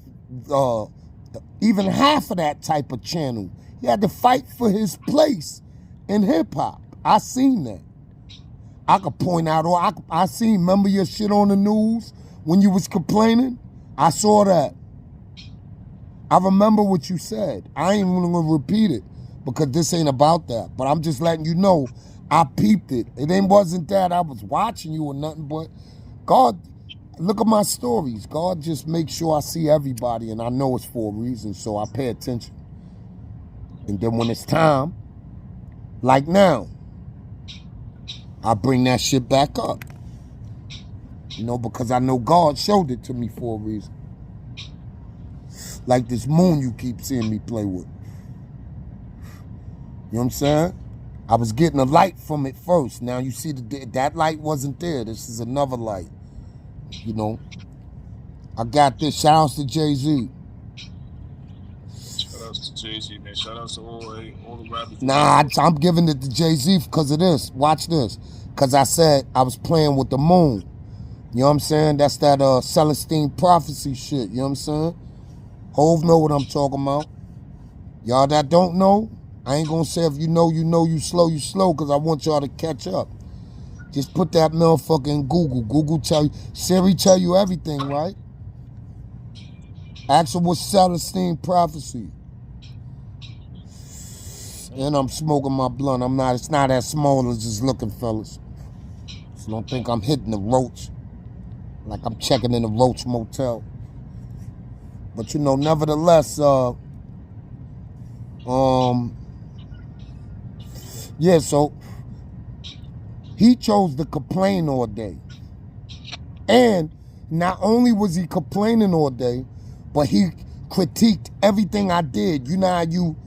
even half of that type of channel. He had to fight for his place in hip hop. I seen that. I could point out, or I seen, remember your shit on the news when you was complaining? I saw that. I remember what you said. I ain't even gonna repeat it because this ain't about that. But I'm just letting you know, I peeped it. It wasn't that I was watching you or nothing, but God, look at my stories. God just makes sure I see everybody, and I know it's for a reason, so I pay attention. And then when it's time, like now, I bring that shit back up. You know, because I know God showed it to me for a reason. Like this moon you keep seeing me play with. You know what I'm saying? I was getting a light from it first. Now you see that light wasn't there. This is another light. You know, I got this. Shout outs to Jay-Z. Shout outs to Jay-Z, man. Shout outs to all the rappers. Nah, I'm giving it to Jay-Z because of this. Watch this. Because I said I was playing with the moon. You know what I'm saying? That's that Celestine prophecy shit. You know what I'm saying? Hove know what I'm talking about. Y'all that don't know, I ain't gonna say if you know, you slow, because I want y'all to catch up. Just put that motherfucker in Google. Google tell you, Siri tell you everything, right? Ask her what's Celestine prophecy. And I'm smoking my blunt. It's not as small as it's looking, fellas. So don't think I'm hitting the roach. Like I'm checking in the Roach Motel. But you know, nevertheless, yeah, so he chose to complain all day. And not only was he complaining all day, but he critiqued everything I did. You know how you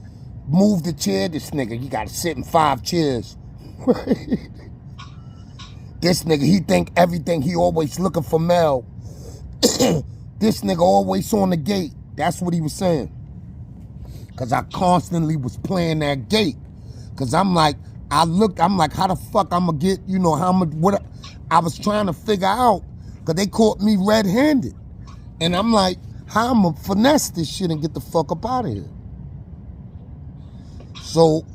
move the chair? This nigga, he got to sit in 5 chairs. This nigga, he think everything, he always looking for Mel. This nigga always on the gate. That's what he was saying. Because I constantly was playing that gate. Because I'm like, how the fuck I'm going to get, you know, what I was trying to figure out. Because they caught me red-handed. And I'm like, how I'm going to finesse this shit and get the fuck up out of here. So,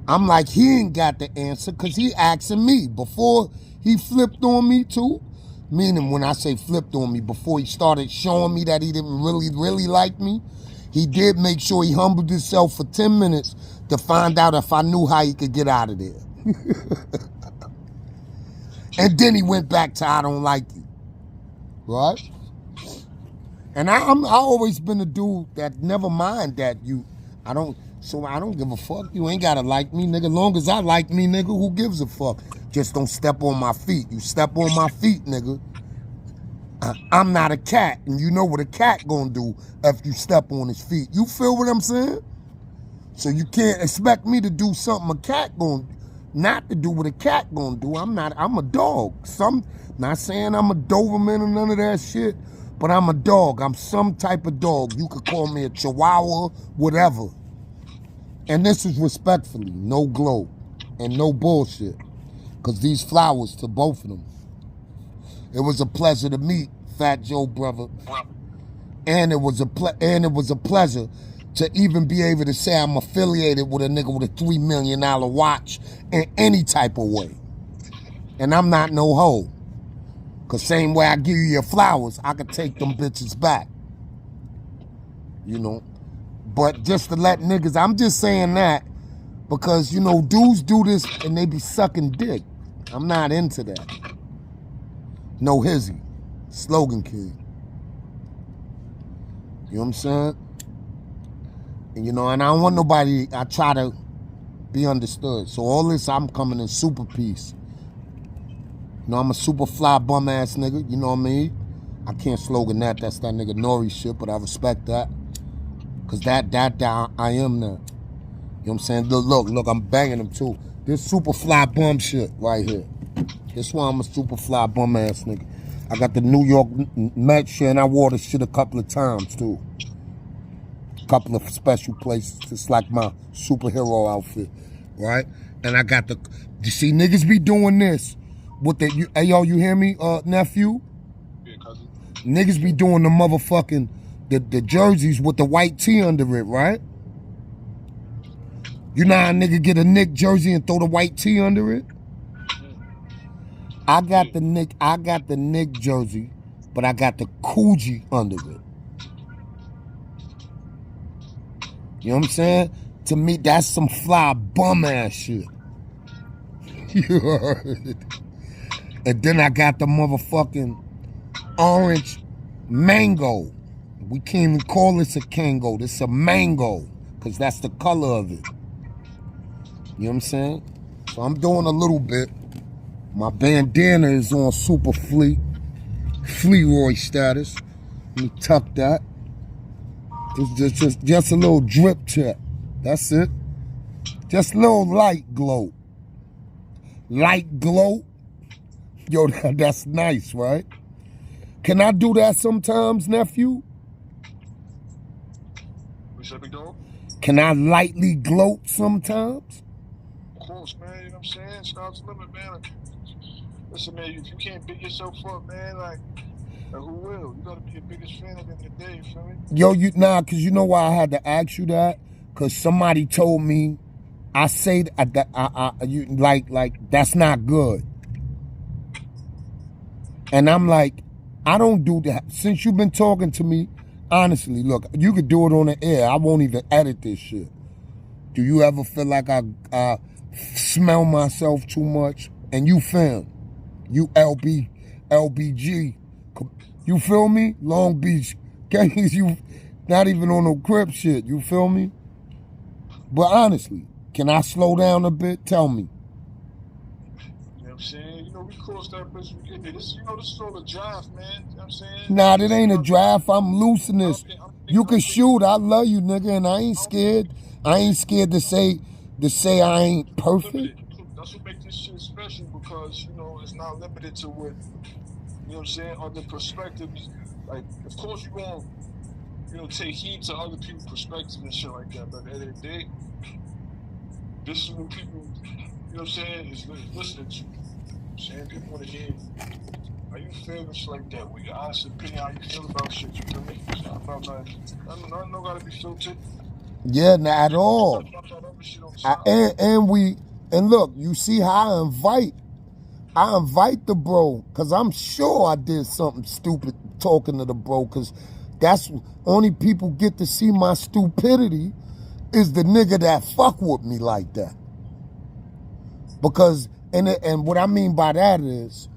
I'm like, he ain't got the answer because he asking me. Before he flipped on me too, meaning when I say flipped on me, before he started showing me that he didn't really like me, he did make sure he humbled himself for 10 minutes to find out if I knew how he could get out of there. And then he went back to I don't like you. Right? And I always been a dude that never mind that I don't give a fuck. You ain't gotta like me, nigga. Long as I like me, nigga, who gives a fuck? Just don't step on my feet. You step on my feet, nigga, I'm not a cat. And you know what a cat gonna do if you step on his feet. You feel what I'm saying? So you can't expect me to do something a cat gonna not to do what a cat gonna do. I'm a dog. Not saying I'm a Doberman or none of that shit, but I'm a dog. I'm some type of dog. You could call me a Chihuahua, whatever. And this is respectfully, no glow and no bullshit. Because these flowers to both of them. It was a pleasure to meet Fatjoe, brother. And it was a pleasure to even be able to say I'm affiliated with a nigga with a $3 million watch in any type of way. And I'm not no hoe. Cause same way I give you your flowers, I could take them bitches back. You know? But just to let niggas, I'm just saying that because, you know, dudes do this and they be sucking dick. I'm not into that. No hizzy. Slogan kid. You know what I'm saying? And, you know, and I don't want nobody, I try to be understood. So all this, I'm coming in super peace. You know, I'm a super fly bum ass nigga, you know what I mean? I can't slogan that, that's that nigga Nori shit, but I respect that. Cause that I am now. You know what I'm saying? Look, I'm banging them too. This super fly bum shit right here. This why I'm a super fly bum ass nigga. I got the New York Met shit and I wore this shit a couple of times too. A couple of special places. It's like my superhero outfit, right? And I got you see niggas be doing this. With the, hey yo, you hear me, nephew? Yeah, cousin. Niggas be doing the motherfucking, the jerseys with the white tee under it, right? You know how a nigga get a Nick jersey and throw the white tee under it? I got the Nick jersey, but I got the Coogee under it. You know what I'm saying? To me, that's some fly bum ass shit. You heard? And then I got the motherfucking orange mango. We can't even call this a Kango. This is a mango, because that's the color of it. You know what I'm saying? So I'm doing a little bit. My bandana is on super Fleroy status. Let me tuck that. Just a little drip check. That's it. Just a little light glow. Light glow. Yo, that's nice, right? Can I do that sometimes, nephew? What's up, big dog? Can I lightly gloat sometimes? Of course, man. You know what I'm saying? Sky's the limit, man. Listen, man, if you can't big yourself up, man, like who will? You gotta be your biggest fan at the end of the day, you feel me? Yo, cause you know why I had to ask you that? Cause somebody told me I say you like that's not good. And I'm like, I don't do that. Since you've been talking to me, honestly, look, you could do it on the air. I won't even edit this shit. Do you ever feel like I smell myself too much? And you film. You LBG. You feel me? Long Beach. You not even on no crib shit. You feel me? But honestly, can I slow down a bit? Tell me. You know what I'm saying? You know, we crossed that bridge we get there. This is all a drive, man. You know what I'm saying? Nah, that ain't a draft. I'm loosing this. You can shoot. I love you, nigga, and I ain't scared. I ain't scared to say I ain't perfect. That's what makes this shit special because, you know, it's not limited to what, you know what I'm saying, other perspectives. Like, of course you won't, you know, take heed to other people's perspectives and shit like that, but at the end of the day, this is what people, you know what I'm saying, is listening to. You know what I'm saying? People want to hear how you feel and shit like that, with your honest opinion, how you feel about shit, you feel me? It's not about nothing. Nothing no gotta be filtered. Yeah, not at all. And look, you see how I invite the bro, because I'm sure I did something stupid talking to the bro, because that's only people get to see my stupidity is the nigga that fuck with me like that. Because, and what I mean by that is,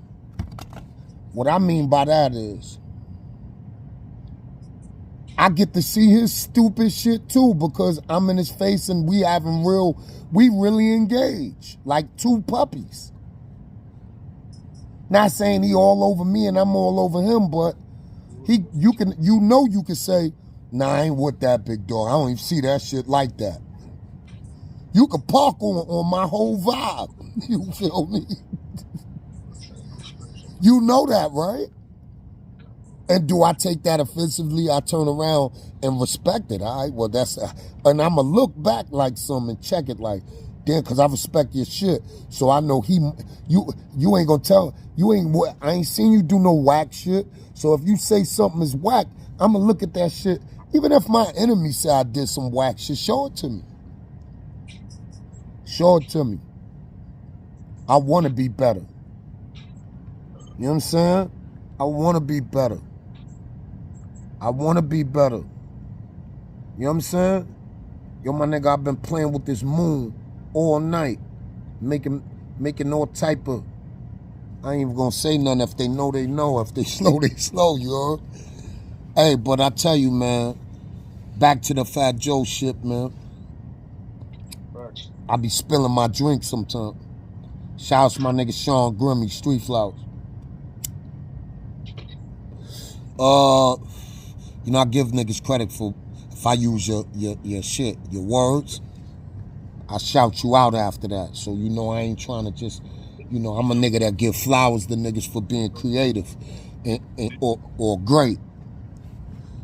I get to see his stupid shit too, because I'm in his face and we really engage like two puppies. Not saying he all over me and I'm all over him, but you can say, nah, I ain't with that big dog. I don't even see that shit like that. You can park on my whole vibe. You feel me? You know that, right? And do I take that offensively? I turn around and respect it. All right, well, and I'm going to look back like something and check it like, damn, because I respect your shit. So I know you ain't going to tell, I ain't seen you do no whack shit. So if you say something is whack, I'm going to look at that shit. Even if my enemy say I did some whack shit, show it to me. Show it to me. I want to be better. You know what I'm saying? I want to be better. I want to be better. You know what I'm saying? Yo, my nigga, I've been playing with this moon all night. Making all type of... I ain't even gonna say nothing. If they know, they know. If they slow, they slow, you heard? Hey, but I tell you, man, back to the Fatjoe shit, man. I be spilling my drink sometimes. Shout out to my nigga Sean Grimmy, Street Flowers. You know, I give niggas credit for if I use your shit, your words, I shout you out after that. So you know I ain't trying to just, you know, I'm a nigga that give flowers to niggas for being creative or great.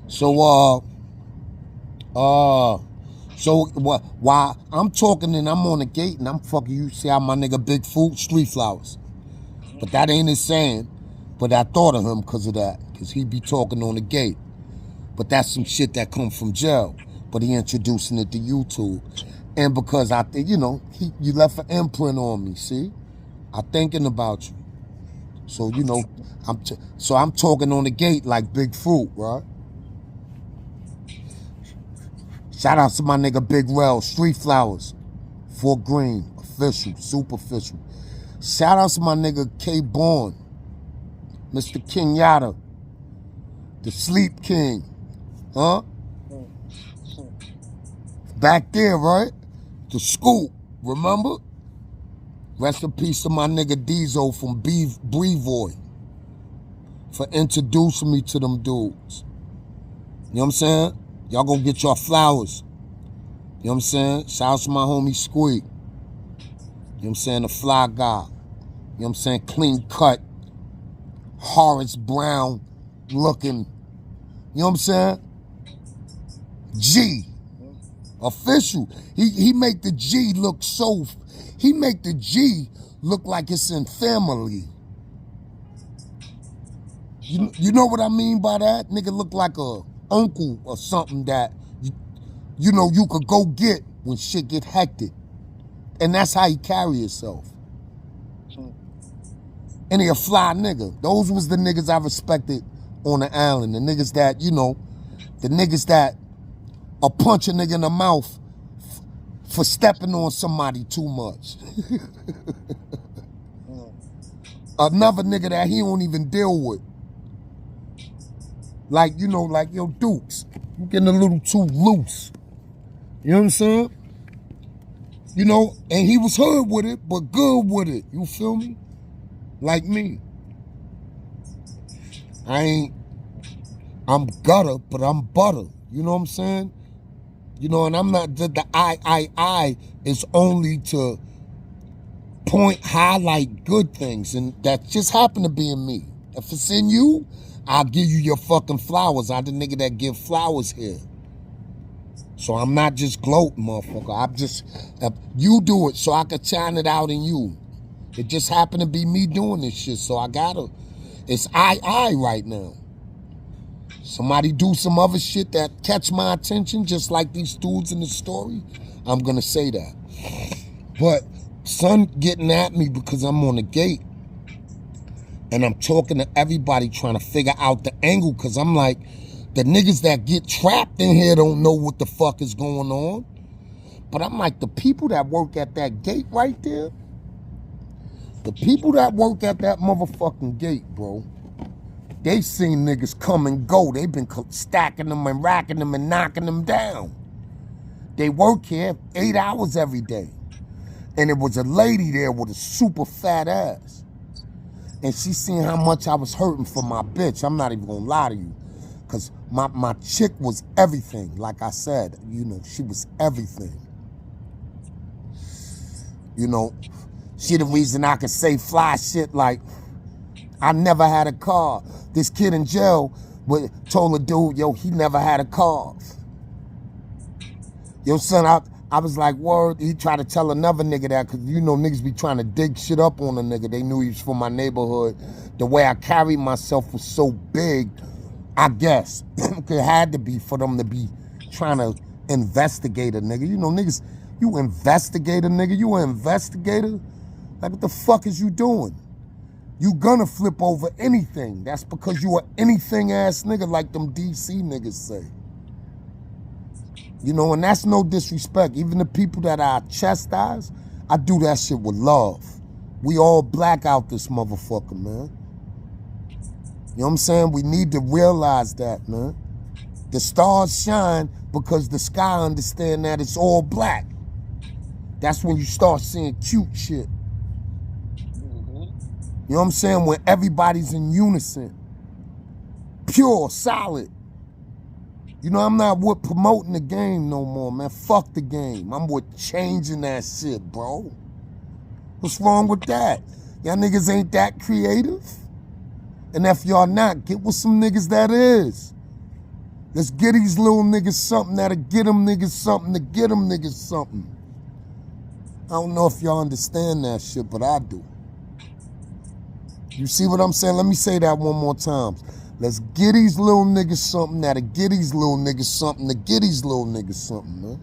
So so while I'm talking and I'm on the gate and I'm fucking you, see how my nigga Big Food, Street Flowers. But that ain't his saying. But I thought of him because of that. Because he be talking on the gate. But that's some shit that come from jail. But he introducing it to YouTube. And because I think, you know, you left an imprint on me, see? I'm thinking about you. So, you know, I'm talking on the gate like Big Food, right? Shout out to my nigga Big Rel, Street Flowers, Fort Greene, official, super official. Shout out to my nigga K Born, Mr. Kenyatta, the Sleep King, huh? Back there, right? The Scoop, remember? Rest in peace to my nigga Diesel from Brevoy for introducing me to them dudes. You know what I'm saying? Y'all gonna get your flowers. You know what I'm saying? Shout out to my homie Squeak. You know what I'm saying? The fly guy. You know what I'm saying? Clean cut. Horace Brown looking. You know what I'm saying? G. Official. He make the G look so... He make the G look like it's in family. You know what I mean by that? Nigga look like a uncle or something that, you know, you could go get when shit get hectic. And that's how he carry himself. And he a fly nigga. Those was the niggas I respected on the island. The niggas that, you know, the niggas that a punch a nigga in the mouth for stepping on somebody too much. Another nigga that he don't even deal with. Like, you know, like, yo, Dukes, you getting a little too loose. You know what I'm saying? You know, and he was hood with it, but good with it. You feel me? Like me. I'm gutter, but I'm butter. You know what I'm saying? You know, and I'm not, the I is only to highlight good things. And that just happened to be in me. If it's in you, I'll give you your fucking flowers. I'm the nigga that give flowers here. So I'm not just gloating, motherfucker. I'm just, you do it so I can chant it out in you. It just happened to be me doing this shit, so I gotta, it's I right now. Somebody do some other shit that catch my attention, just like these dudes in the story, I'm gonna say that. But son getting at me because I'm on the gate. And I'm talking to everybody trying to figure out the angle because I'm like, the niggas that get trapped in here don't know what the fuck is going on. But I'm like, the people that work at that gate right there, the people that work at that motherfucking gate, bro, they seen niggas come and go. They've been stacking them and racking them and knocking them down. They work here 8 hours every day. And there was a lady there with a super fat ass. And she seen how much I was hurting for my bitch. I'm not even gonna lie to you. Cause my chick was everything. Like I said, you know, she was everything. You know, she the reason I could say fly shit like, I never had a car. This kid in jail told a dude, yo, he never had a car. Yo, son, I was like, word. He tried to tell another nigga that, because, you know, niggas be trying to dig shit up on a nigga. They knew he was from my neighborhood. The way I carried myself was so big, I guess. It had to be for them to be trying to investigate a nigga. You know, niggas, you investigate a nigga, you an investigator? Like, what the fuck is you doing? You gonna flip over anything. That's because you an anything ass nigga like them DC niggas say. You know, and that's no disrespect. Even the people that I chastise, I do that shit with love. We all black out this motherfucker, man. You know what I'm saying? We need to realize that, man. The stars shine because the sky understand that it's all black. That's when you start seeing cute shit. You know what I'm saying? When everybody's in unison. Pure, solid. You know, I'm not with promoting the game no more, man. Fuck the game. I'm with changing that shit, bro. What's wrong with that? Y'all niggas ain't that creative? And if y'all not, get with some niggas that is. Let's get these little niggas something that'll get them niggas something to get them niggas something. I don't know if y'all understand that shit, but I do. You see what I'm saying? Let me say that one more time. Let's get these little niggas something that'll get these little niggas something to get these little niggas something, man.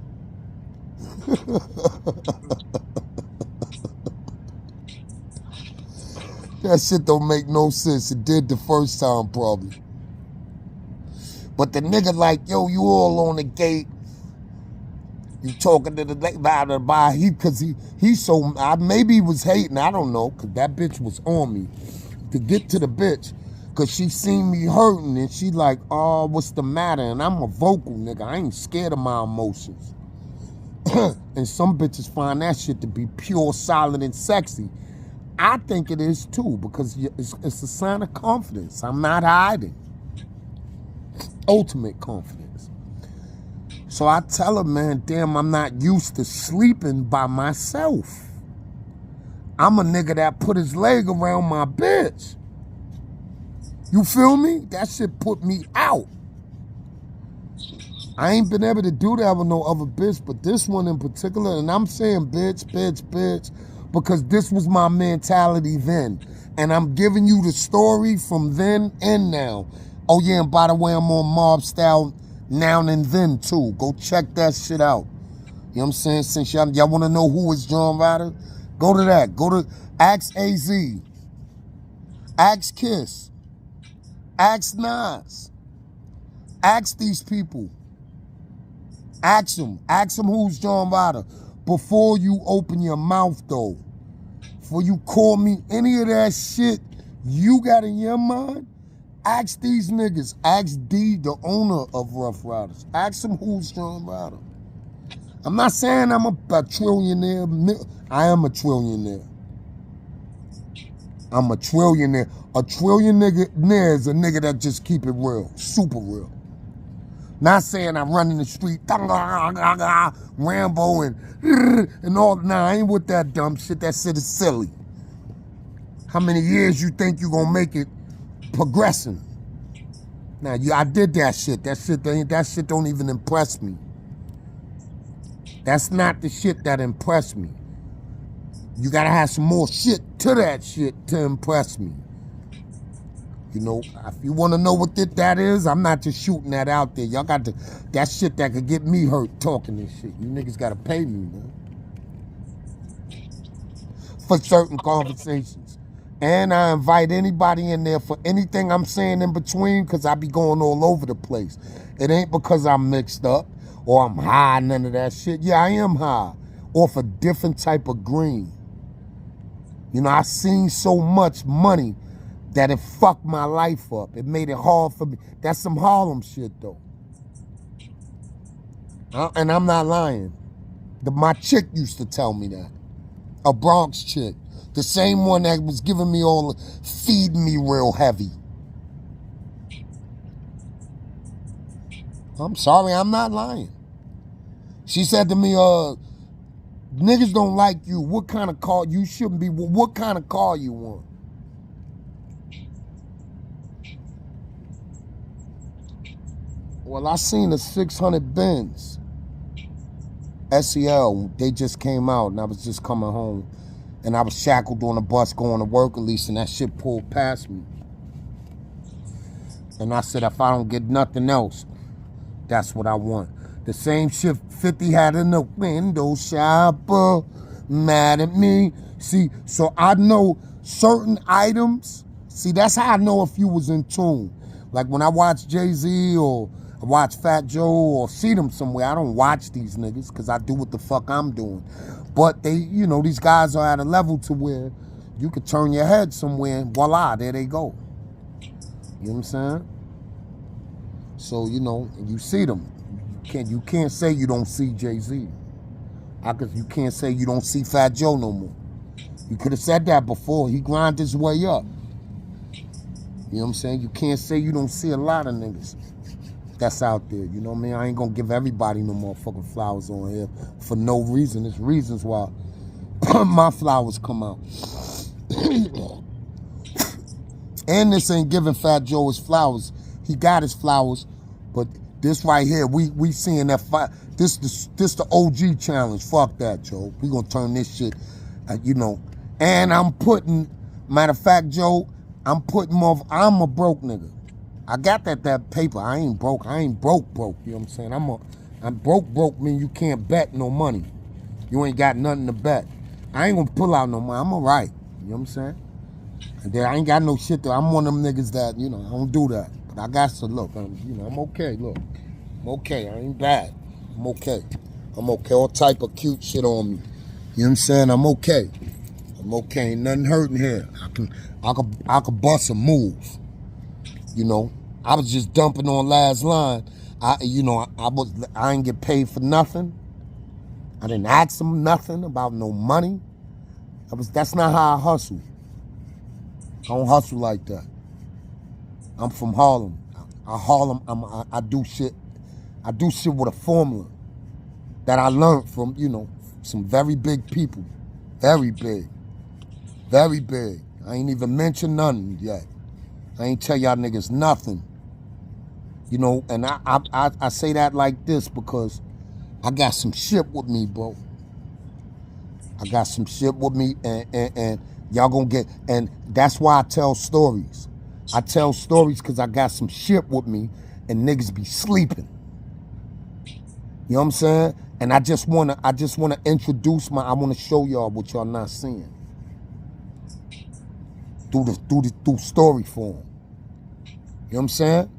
That shit don't make no sense. It did the first time, probably. But the nigga like, yo, you all on the gate. You talking to the by because he's so, maybe he was hating, I don't know, because that bitch was on me to get to the bitch. Because she seen me hurting and she like, oh, what's the matter? And I'm a vocal nigga. I ain't scared of my emotions. And some bitches find that shit to be pure, solid, and sexy. I think it is too, because it's a sign of confidence. I'm not hiding. Ultimate confidence. So I tell her, man, damn, I'm not used to sleeping by myself. I'm a nigga that put his leg around my bitch. You feel me? That shit put me out. I ain't been able to do that with no other bitch, but this one in particular, and I'm saying bitch, because this was my mentality then. And I'm giving you the story from then and now. Oh yeah, and by the way, I'm on Mob Style now and then too. Go check that shit out. You know what I'm saying? Since y'all want to know who is John Ryder, go to that. Go to Ask AZ. Ask Kiss. Ask Nas. Ask these people. Ask them. Ask them who's John Ryder. Before you open your mouth, though. Before you call me any of that shit you got in your mind, ask these niggas. Ask D, the owner of Rough Riders. Ask them who's John Ryder. I'm not saying I'm a trillionaire. I am a trillionaire. I'm a trillionaire. A trillionaire is a nigga that just keep it real. Super real. Not saying I'm running the street, Rambo and all. Nah, I ain't with that dumb shit. That shit is silly. How many years you think you gonna make it progressing? Now, I did that shit. That shit don't even impress me. That's not the shit that impressed me. You gotta have some more shit to that shit to impress me. You know, if you want to know what that is, I'm not just shooting that out there. Y'all got that shit that could get me hurt talking this shit. You niggas got to pay me, man. For certain conversations. And I invite anybody in there for anything I'm saying in between, because I be going all over the place. It ain't because I'm mixed up or I'm high, none of that shit. Yeah, I am high. Off a different type of green. You know, I seen so much money that it fucked my life up. It made it hard for me. That's some Harlem shit, though. And I'm not lying. My chick used to tell me that. A Bronx chick. The same one that was giving me feeding me real heavy. I'm sorry, I'm not lying. She said to me, niggas don't like you. What kind of car? You shouldn't be. What kind of car you want? Well, I seen a 600 Benz SEL. They just came out, and I was just coming home. And I was shackled on a bus going to work, at least, and that shit pulled past me. And I said, if I don't get nothing else, that's what I want. The same shit 50 had in the window shopper, mad at me. See, so I know certain items, see, that's how I know if you was in tune. Like when I watch Jay-Z or I watch Fatjoe or see them somewhere, I don't watch these niggas because I do what the fuck I'm doing. But they, you know, these guys are at a level to where you could turn your head somewhere and voila, there they go. You know what I'm saying? So, you know, you see them. You can't say you don't see Jay-Z. You can't say you don't see Fatjoe no more. You could have said that before. He grind his way up. You know what I'm saying? You can't say you don't see a lot of niggas that's out there. You know what I mean? I ain't gonna give everybody no motherfucking flowers on here for no reason. There's reasons why my flowers come out. And this ain't giving Fatjoe his flowers. He got his flowers, but this right here, we seeing that this the OG challenge. Fuck that, Joe. We gonna turn this shit, you know. And I'm putting, matter of fact, Joe, I'm putting more. I'm a broke nigga. I got that paper. I ain't broke. I ain't broke. You know what I'm saying? I'm broke mean you can't bet no money. You ain't got nothing to bet. I ain't gonna pull out no money. I'm all right. You know what I'm saying? And then I ain't got no shit though. I'm one of them niggas that, you know, I don't do that. But I got to look. I'm okay. Look, I'm okay. I ain't bad. I'm okay. I'm okay. All type of cute shit on me. You know what I'm saying? I'm okay. I'm okay. Ain't nothing hurting here. I can bust a move. You know, I was just dumping on last line. I ain't get paid for nothing. I didn't ask them nothing about no money. That's not how I hustle. I don't hustle like that. I'm from Harlem. I do shit. I do shit with a formula that I learned from, you know, some very big people. Very big. Very big. I ain't even mentioned nothing yet. I ain't tell y'all niggas nothing. You know, and I say that like this because I got some shit with me, bro. I got some shit with me, and y'all gonna get, and that's why I tell stories. I tell stories because I got some shit with me, and niggas be sleeping. You know what I'm saying? And I just wanna introduce I wanna show y'all what y'all not seeing through story form. You know what I'm saying?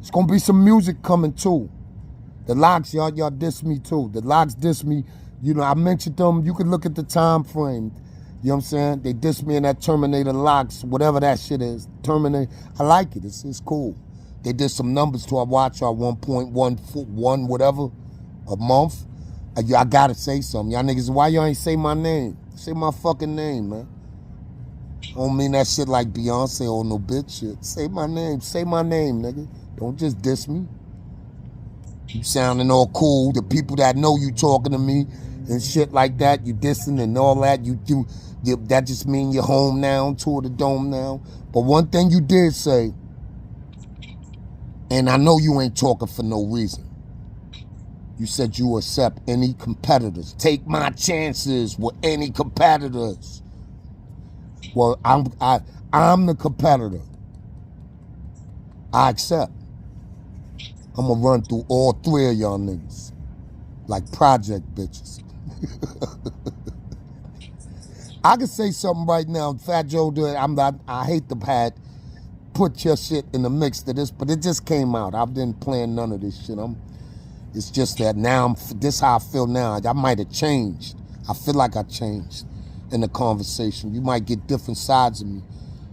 It's gonna be some music coming too. The Locks, y'all diss me too. The Locks diss me. You know, I mentioned them. You can look at the time frame. You know what I'm saying? They diss me in that Terminator Locks, whatever that shit is. Terminator. I like it. It's cool. They did some numbers to our watch, our 1.1 whatever a month. I gotta say something. Y'all niggas, why y'all ain't say my name? Say my fucking name, man. I don't mean that shit like Beyonce or no bitch shit. Say my name. Say my name, nigga. Don't just diss me. You sounding all cool. The people that know you talking to me and shit like that, you dissing and all that. That just mean you're home now, tour the dome now. But one thing you did say, and I know you ain't talking for no reason. You said you accept any competitors. Take my chances with any competitors. Well, I'm the competitor. I accept. I'm gonna run through all three of y'all niggas like project bitches. I can say something right now. Fatjoe do it. I hate to put your shit in the mix to this, but it just came out. I didn't plan none of this shit. It's just that now this is how I feel now. I might have changed. I feel like I changed in the conversation. You might get different sides of me.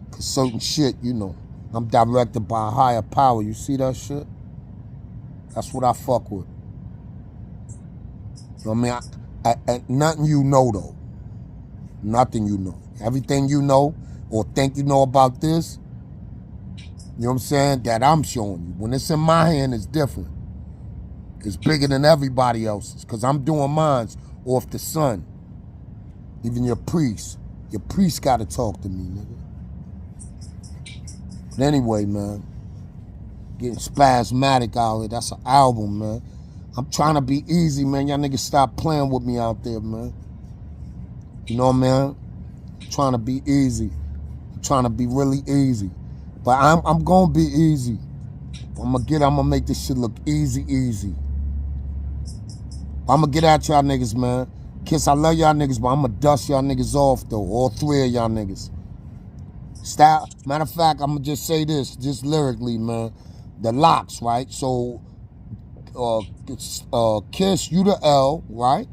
Cause certain shit, you know, I'm directed by a higher power. You see that shit? That's what I fuck with. You know what I mean? Nothing you know, though. Nothing you know. Everything you know or think you know about this, you know what I'm saying, that I'm showing you. When it's in my hand, it's different. It's bigger than everybody else's because I'm doing mine off the sun. Even your priest. Your priest got to talk to me, nigga. But anyway, man. Getting spasmatic out here. That's an album, man. I'm trying to be easy, man. Y'all niggas stop playing with me out there, man. You know, man? I'm trying to be easy. I'm trying to be really easy. But I'm gonna be easy. I'm gonna make this shit look easy. I'm gonna get at y'all niggas, man. Kiss, I love y'all niggas, but I'm gonna dust y'all niggas off, though. All three of y'all niggas. Style. Matter of fact, I'm gonna just say this, just lyrically, man. The locks, right? So, kiss you the L, right?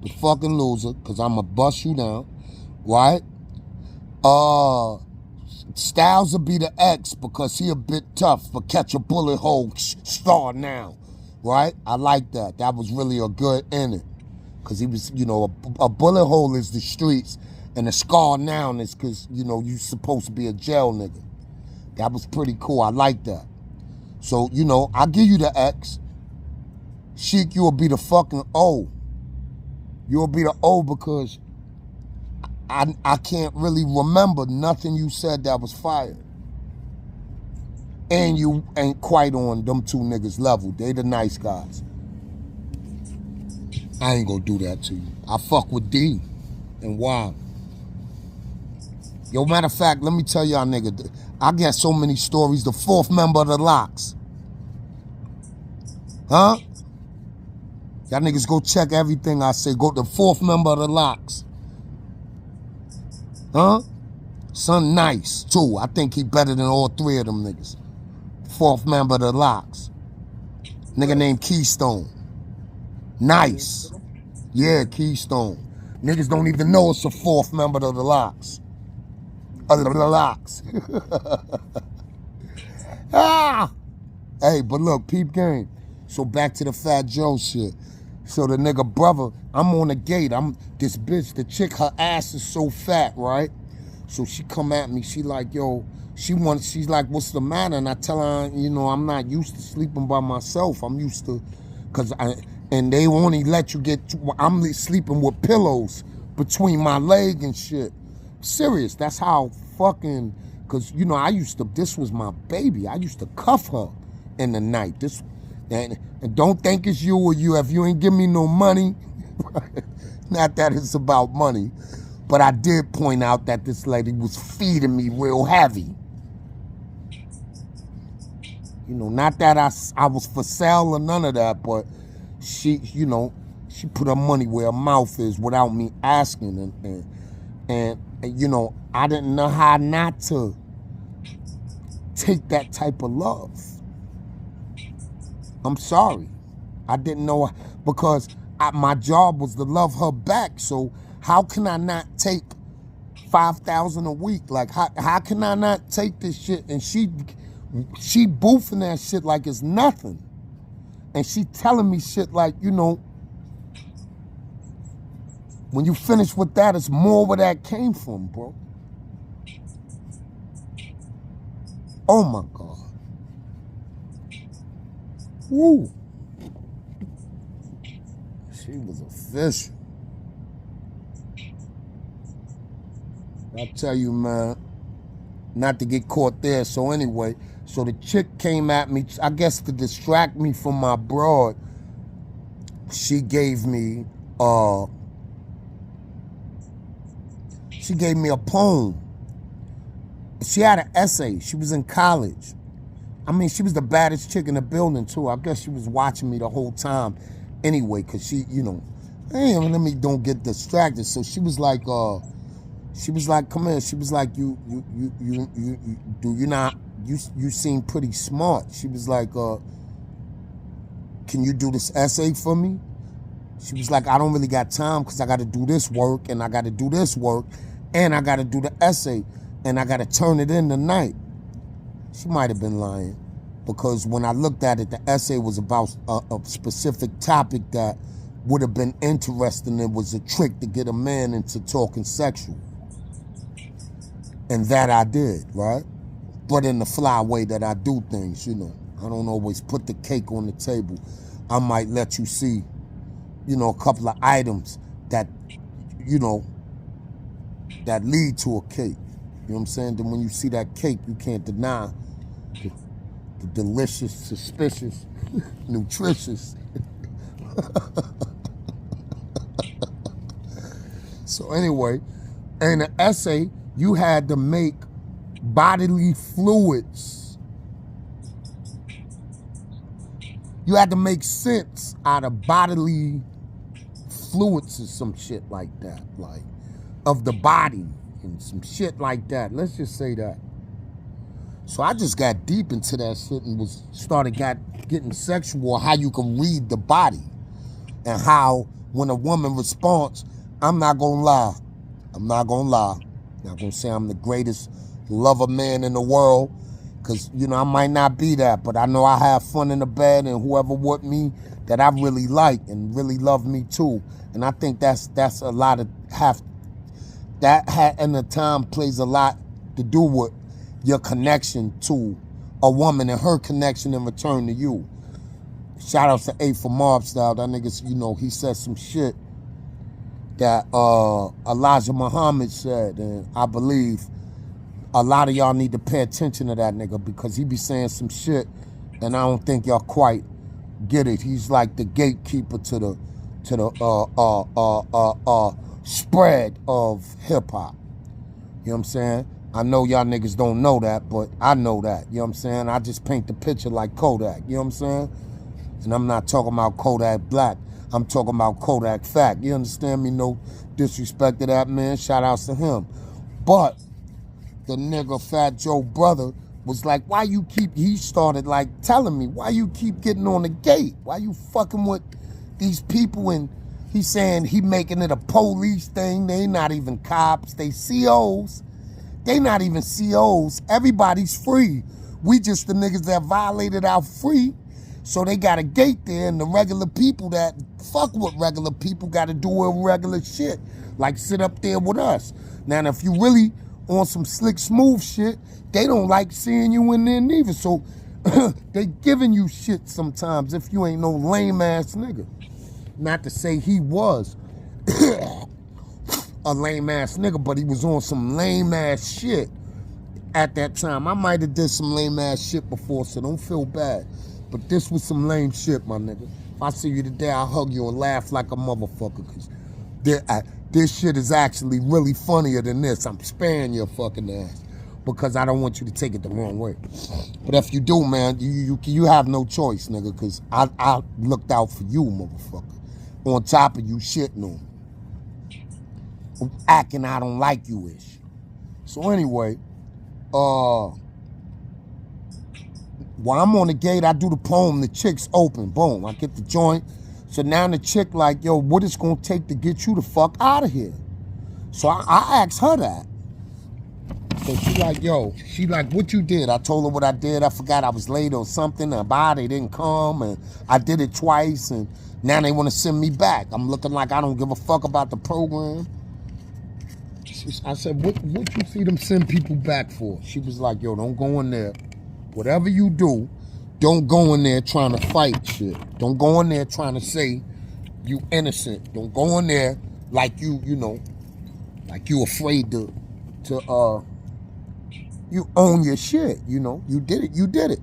The fucking loser, cause I'ma bust you down, right? Styles will be the X because he a bit tough, but catch a bullet hole, star now, right? I like that. That was really a good inning. Because he was, you know, a bullet hole is the streets, and a scar now is because, you know, you supposed to be a jail nigga. That was pretty cool. I like that. So, you know, I'll give you the X. Sheik, you'll be the fucking O. You'll be the O because I can't really remember nothing you said that was fired. And you ain't quite on them two niggas' level. They the nice guys. I ain't gonna do that to you. I fuck with D and Y. Yo, matter of fact, let me tell y'all nigga, I got so many stories. The fourth member of the Locks. Huh? Y'all niggas go check everything I say. Go to the fourth member of the Locks. Huh? Son nice, too. I think he better than all three of them niggas. Fourth member of the Locks. Nigga named Keystone. Nice. Yeah, Keystone. Niggas don't even know it's a fourth member of the Locks. Of the Locks. Ah! Hey, but look, peep game. So back to the Fatjoe shit. So the nigga brother, I'm on the gate. I'm this bitch, the chick, her ass is so fat, right? So she come at me, she like, yo, she's like, what's the matter? And I tell her, you know, I'm not used to sleeping by myself. I'm used to, and they only let you I'm sleeping with pillows between my leg and shit. Serious, that's how fucking, cause you know, this was my baby. I used to cuff her in the night. And don't think it's you or you if you ain't give me no money. Not that it's about money. But I did point out that this lady was feeding me real heavy. You know, not that I was for sale or none of that, but she, you know, she put her money where her mouth is without me asking. And you know, I didn't know how not to take that type of love. I'm sorry. I didn't know, because my job was to love her back. So how can I not take $5,000 a week? Like, how can I not take this shit? And she boofing that shit like it's nothing. And she telling me shit like, you know, when you finish with that, it's more where that came from, bro. Oh my God. Woo. She was official. I tell you, man, not to get caught there. So anyway, so the chick came at me, I guess to distract me from my broad. She gave me a poem. She had an essay. She was in college. I mean, she was the baddest chick in the building, too. I guess she was watching me the whole time anyway, because she, you know, hey, let me don't get distracted. So she was like, come here. She was like, you seem pretty smart. She was like, can you do this essay for me? She was like, I don't really got time because I got to do this work and I got to do this work and I got to do the essay and I got to turn it in tonight. She might have been lying, because when I looked at it, the essay was about a specific topic that would have been interesting. It was a trick to get a man into talking sexual. And that I did, right? But in the fly way that I do things, you know. I don't always put the cake on the table. I might let you see, you know, a couple of items that, you know, that lead to a cake. You know what I'm saying? Then when you see that cake, you can't deny the delicious, suspicious, nutritious. So anyway, in the essay, you had to make bodily fluids. You had to make sense out of bodily fluids or some shit like that, like of the body. and some shit like that. Let's just say that. So I just got deep into that shit and getting sexual, how you can read the body and how when a woman responds, I'm not gonna lie. I'm not gonna say I'm the greatest lover man in the world, because, you know, I might not be that, but I know I have fun in the bed, and whoever with me that I really like and really love me too. And I think that's a lot of in the time plays a lot to do with your connection to a woman and her connection in return to you. Shout out to A for Mob Style. That nigga, you know, he said some shit that Elijah Muhammad said, and I believe a lot of y'all need to pay attention to that nigga, because he be saying some shit and I don't think y'all quite get it. He's like the gatekeeper to the spread of hip hop. You know what I'm saying? I know y'all niggas don't know that, but I know that. You know what I'm saying? I just paint the picture like Kodak. You know what I'm saying? And I'm not talking about Kodak Black. I'm talking about Kodak Fact. You understand me? No disrespect to that man. Shout outs to him. But the nigga Fatjoe brother was like, he started like telling me, why you keep getting on the gate? Why you fucking with these people? And he's saying he making it a police thing. They not even cops. They COs. They not even COs. Everybody's free. We just the niggas that violated our free. So they got a gate there, and the regular people that fuck with regular people got to do irregular shit, like sit up there with us. Now, if you really on some slick smooth shit, they don't like seeing you in there neither. So they giving you shit sometimes if you ain't no lame ass nigga. Not to say he was a lame ass nigga, but he was on some lame ass shit at that time. I might have did some lame ass shit before, so don't feel bad. But this was some lame shit, my nigga. If I see you today, I'll hug you and laugh like a motherfucker, because this shit is actually really funnier than this. I'm sparing your fucking ass because I don't want you to take it the wrong way. But if you do, man, you have no choice, nigga, because I looked out for you, motherfucker. On top of you shitting on me. Acting I don't like you-ish. So anyway, while I'm on the gate, I do the poem, the chick's open, boom, I get the joint. So now the chick like, yo, what it's gonna take to get you the fuck out of here? So I asked her that. So she like, what you did? I told her what I did. I forgot I was late or something. They didn't come, and I did it twice, and now they wanna send me back. I'm looking like I don't give a fuck about the program. I said, what you see them send people back for? She was like, yo, don't go in there. Whatever you do, don't go in there trying to fight shit. Don't go in there trying to say you innocent. Don't go in there like you afraid to you own your shit, you know. You did it.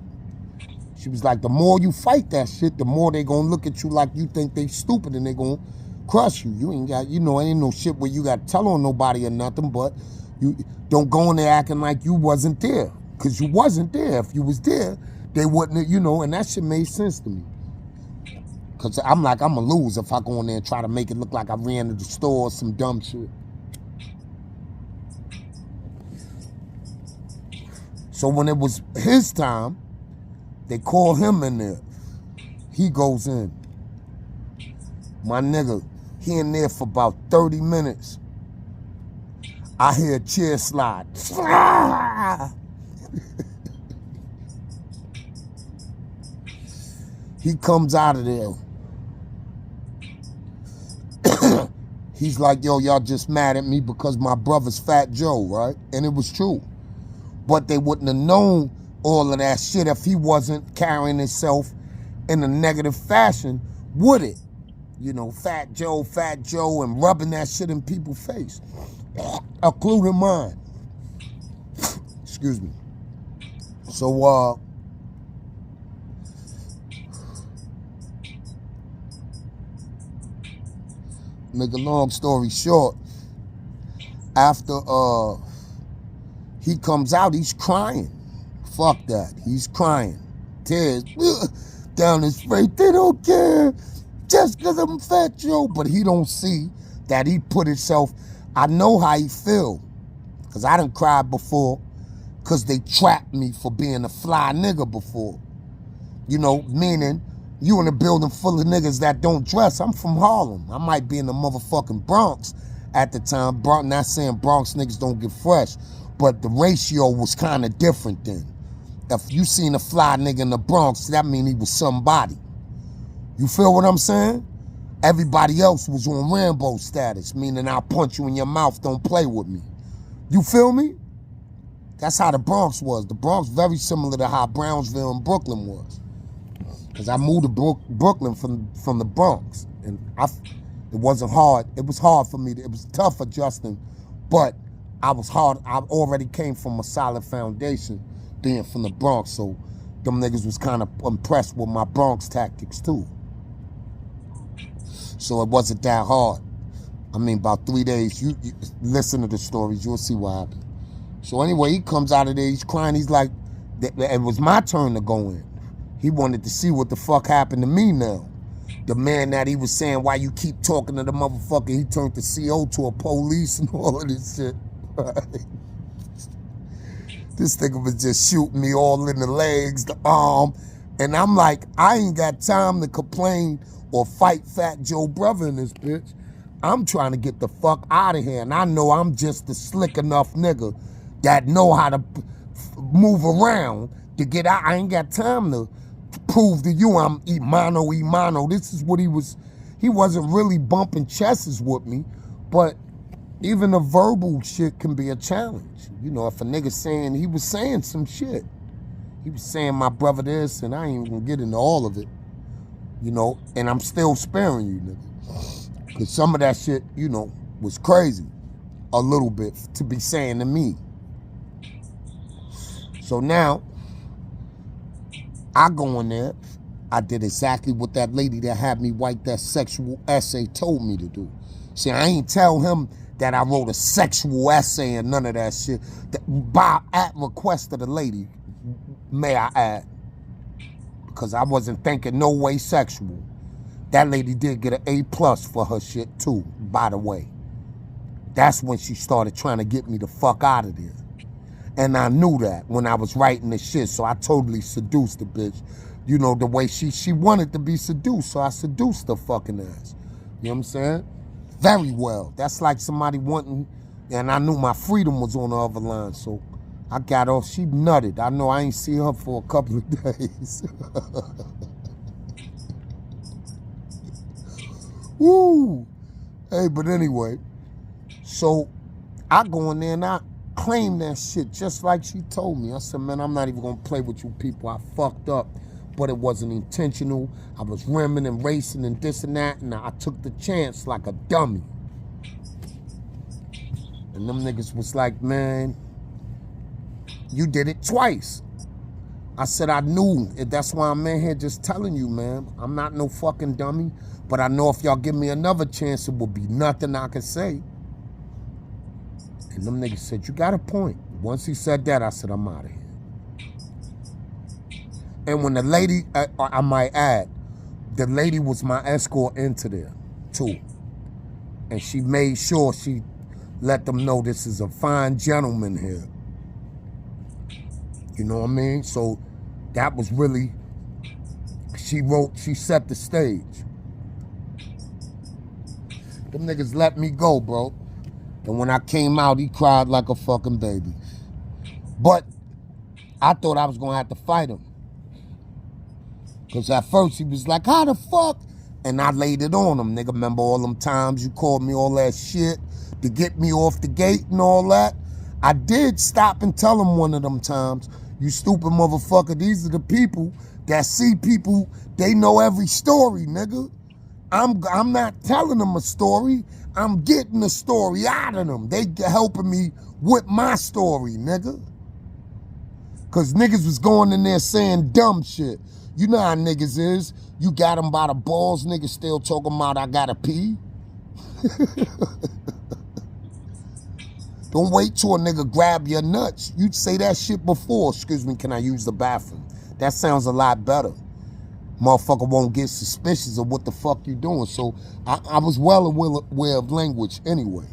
She was like, the more you fight that shit, the more they gonna look at you like you think they stupid, and they gonna crush you. You ain't got, ain't no shit where you got to tell on nobody or nothing, but you don't go in there acting like you wasn't there. Because you wasn't there. If you was there, they wouldn't, and that shit made sense to me. Because I'm like, I'm going to lose if I go in there and try to make it look like I ran to the store or some dumb shit. So when it was his time, they call him in there. He goes in. My nigga, he in there for about 30 minutes. I hear a chair slide. He comes out of there. He's like, yo, y'all just mad at me because my brother's Fatjoe, right? And it was true. But they wouldn't have known all of that shit if he wasn't carrying himself in a negative fashion, would it? Fatjoe, and rubbing that shit in people's face. Including mine. Excuse me. So, make a long story short, after he comes out, he's crying. Fuck that. He's crying. Tears down his face. They don't care. Just because I'm Fatjoe. But he don't see that he put himself, I know how he feel. Because I done cried before because they trapped me for being a fly nigga before. You know, meaning you in a building full of niggas that don't dress. I'm from Harlem. I might be in the motherfucking Bronx at the time. Not saying Bronx niggas don't get fresh, but the ratio was kind of different then. If you seen a fly nigga in the Bronx, that mean he was somebody. You feel what I'm saying? Everybody else was on Rambo status, meaning I'll punch you in your mouth, don't play with me. You feel me? That's how the Bronx was. The Bronx very similar to how Brownsville and Brooklyn was. Because I moved to Brooklyn from the Bronx. And it wasn't hard. It was hard for me. It was tough adjusting. But I was hard. I already came from a solid foundation being from the Bronx. So them niggas was kind of impressed with my Bronx tactics too. So it wasn't that hard. I mean, about 3 days, you listen to the stories, you'll see what happened. So anyway, he comes out of there, he's crying, he's like, it was my turn to go in. He wanted to see what the fuck happened to me now. The man that he was saying, why you keep talking to the motherfucker, he turned the CO to a police and all of this shit. This nigga was just shooting me all in the legs, the arm, and I'm like, I ain't got time to complain or fight Fatjoe brother in this bitch. I'm trying to get the fuck out of here, and I know I'm just a slick enough nigga that know how to move around to get out. I ain't got time to prove to you I'm imano. This is what he was. He wasn't really bumping chests with me, but even the verbal shit can be a challenge. You know, if a nigga saying, he was saying some shit. He was saying my brother this, and I ain't gonna get into all of it. You know, and I'm still sparing you, nigga. Because some of that shit, you know, was crazy. A little bit to be saying to me. So now, I go in there. I did exactly what that lady that had me write that sexual essay told me to do. See, I ain't tell him that I wrote a sexual essay and none of that shit. At request of the lady, may I add. Because I wasn't thinking no way sexual. That lady did get an A+ for her shit too, by the way. That's when she started trying to get me the fuck out of there. And I knew that when I was writing this shit, so I totally seduced the bitch. You know, the way she wanted to be seduced, so I seduced her fucking ass. You know what I'm saying? Very well. That's like somebody wanting, and I knew my freedom was on the other line, so I got off. She nutted. I know I ain't see her for a couple of days. Woo! Hey, but anyway, so I go in there and I claim that shit just like she told me. I said, man, I'm not even gonna play with you people. I fucked up, but it wasn't intentional. I was rimming and racing and this and that, and I took the chance like a dummy. And them niggas was like, man, you did it twice. I said, I knew. That's why I'm in here just telling you, man. I'm not no fucking dummy. But I know if y'all give me another chance, it will be nothing I can say. And them niggas said, you got a point. Once he said that, I said, I'm out of here. And when the lady, I might add, the lady was my escort into there, too. And she made sure she let them know this is a fine gentleman here. You know what I mean? So that was really, she set the stage. Them niggas let me go, bro. And when I came out, he cried like a fucking baby. But I thought I was gonna have to fight him. Because at first he was like, how the fuck? And I laid it on him, nigga. Remember all them times you called me all that shit to get me off the gate and all that? I did stop and tell him one of them times, you stupid motherfucker, these are the people that see people, they know every story, nigga. I'm not telling them a story. I'm getting the story out of them. They helping me with my story, nigga. Because niggas was going in there saying dumb shit. You know how niggas is. You got them by the balls, niggas still talking about I gotta pee. Don't wait till a nigga grab your nuts. You'd say that shit before. Excuse me, can I use the bathroom? That sounds a lot better. Motherfucker won't get suspicious of what the fuck you doing. So I was well aware of language anyway.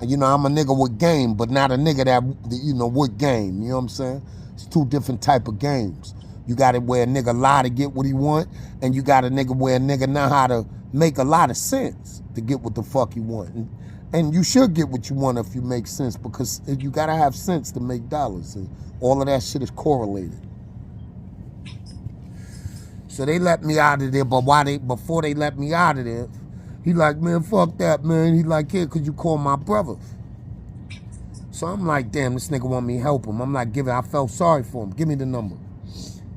You know, I'm a nigga with game, but not a nigga that, you know, with game. You know what I'm saying? It's two different type of games. You got it where a nigga lie to get what he want, and you got a nigga where a nigga know how to make a lot of sense to get what the fuck he want. And you should get what you want if you make sense, because you gotta have sense to make dollars. And all of that shit is correlated. So they let me out of there, but before they let me out of there, he like, man, fuck that, man. He like, yeah, could you call my brother? So I'm like, damn, this nigga want me to help him. I'm like, I felt sorry for him. Give me the number.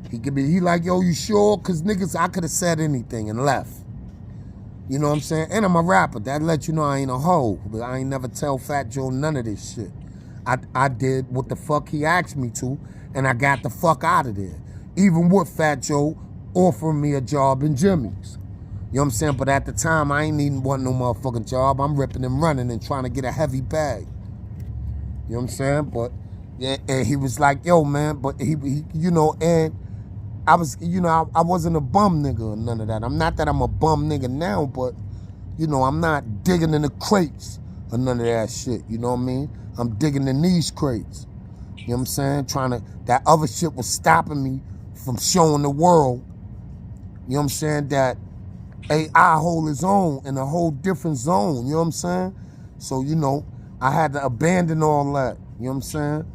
He like, yo, you sure? Cause niggas, I could have said anything and left. You know what I'm saying? And I'm a rapper. That let you know I ain't a hoe. But I ain't never tell Fatjoe none of this shit. I did what the fuck he asked me to, and I got the fuck out of there. Even with Fatjoe offering me a job in Jimmy's. You know what I'm saying? But at the time, I ain't even want no motherfucking job. I'm ripping and running and trying to get a heavy bag. You know what I'm saying? But, yeah, and he was like, yo, man, but he you know, and I was, you know, I wasn't a bum nigga or none of that. I'm not that I'm a bum nigga now, but, you know, I'm not digging in the crates or none of that shit. You know what I mean? I'm digging in these crates. You know what I'm saying? That other shit was stopping me from showing the world, you know what I'm saying, that AI hold his own in a whole different zone, you know what I'm saying? So, you know, I had to abandon all that, you know what I'm saying?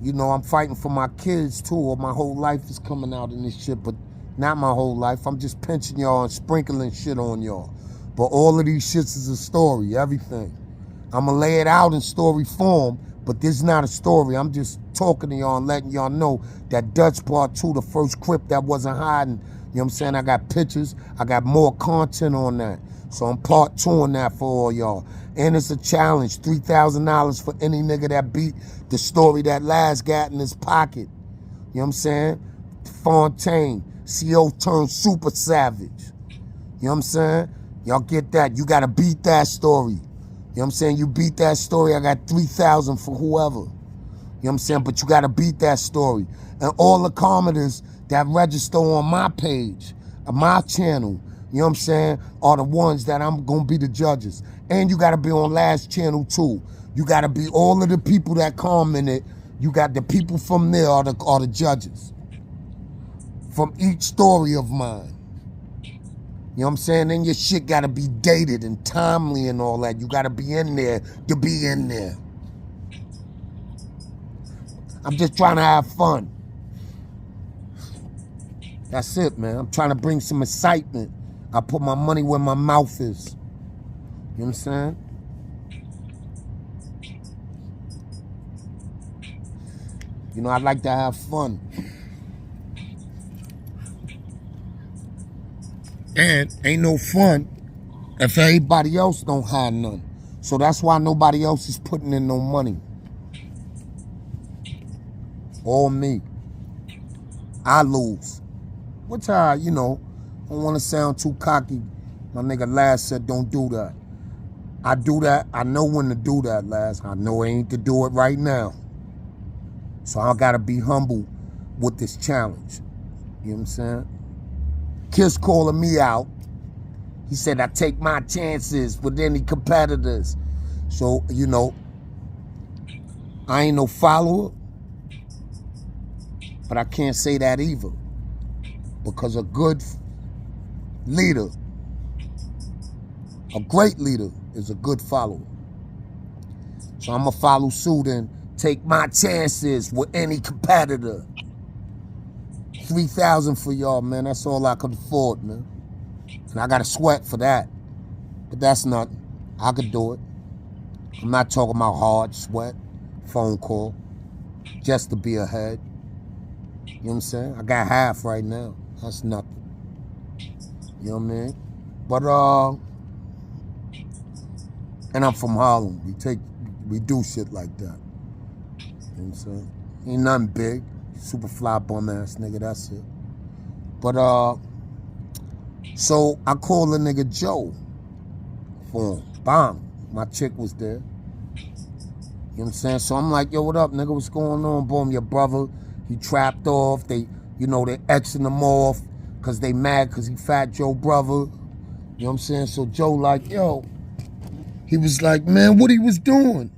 You know, I'm fighting for my kids too, or my whole life is coming out in this shit, but not my whole life. I'm just pinching y'all and sprinkling shit on y'all. But all of these shits is a story, everything. I'ma lay it out in story form, but this is not a story. I'm just talking to y'all and letting y'all know that Dutch Part 2, the first clip that wasn't hiding, you know what I'm saying? I got pictures, I got more content on that. So I'm Part 2 on that for all y'all. And it's a challenge, $3,000 for any nigga that beat the story that Laz got in his pocket. You know what I'm saying? Fontaine, CO turned super savage. You know what I'm saying? Y'all get that. You gotta beat that story. You know what I'm saying? You beat that story, I got 3,000 for whoever. You know what I'm saying? But you gotta beat that story. And all the commenters that register on my page, my channel, you know what I'm saying, are the ones that I'm gonna be the judges. And you gotta be on Last Channel too. You gotta be all of the people that commented. You got the people from there are the judges. From each story of mine. You know what I'm saying? Then your shit gotta be dated and timely and all that. You gotta be in there to be in there. I'm just trying to have fun. That's it, man. I'm trying to bring some excitement. I put my money where my mouth is. You know what I'm saying? You know, I like to have fun. And ain't no fun if everybody else don't have none. So that's why nobody else is putting in no money. All me. I lose. Which I, you know, don't want to sound too cocky. My nigga Laz said don't do that. I do that. I know when to do that, Laz. I know I ain't to do it right now. So I gotta be humble with this challenge. You know what I'm saying? Kiss calling me out. He said I take my chances with any competitors. So, you know, I ain't no follower, but I can't say that either. Because a good leader, a great leader, is a good follower. So I'm going to follow suit and take my chances with any competitor. 3,000 for y'all, man. That's all I could afford, man. And I got to sweat for that. But that's nothing. I could do it. I'm not talking about hard sweat, phone call, just to be ahead. You know what I'm saying? I got half right now. That's nothing. You know what I mean? But, and I'm from Harlem. We do shit like that. You know what I'm saying? Ain't nothing big. Super fly bum ass nigga, that's it. But, so I called the nigga Joe for him. Bam. My chick was there. You know what I'm saying? So I'm like, yo, what up, nigga? What's going on? Boom, your brother, he trapped off. They, you know, they Xing him off because they mad because he Fatjoe brother. You know what I'm saying? So Joe like, yo, He was like, man, what he was doing?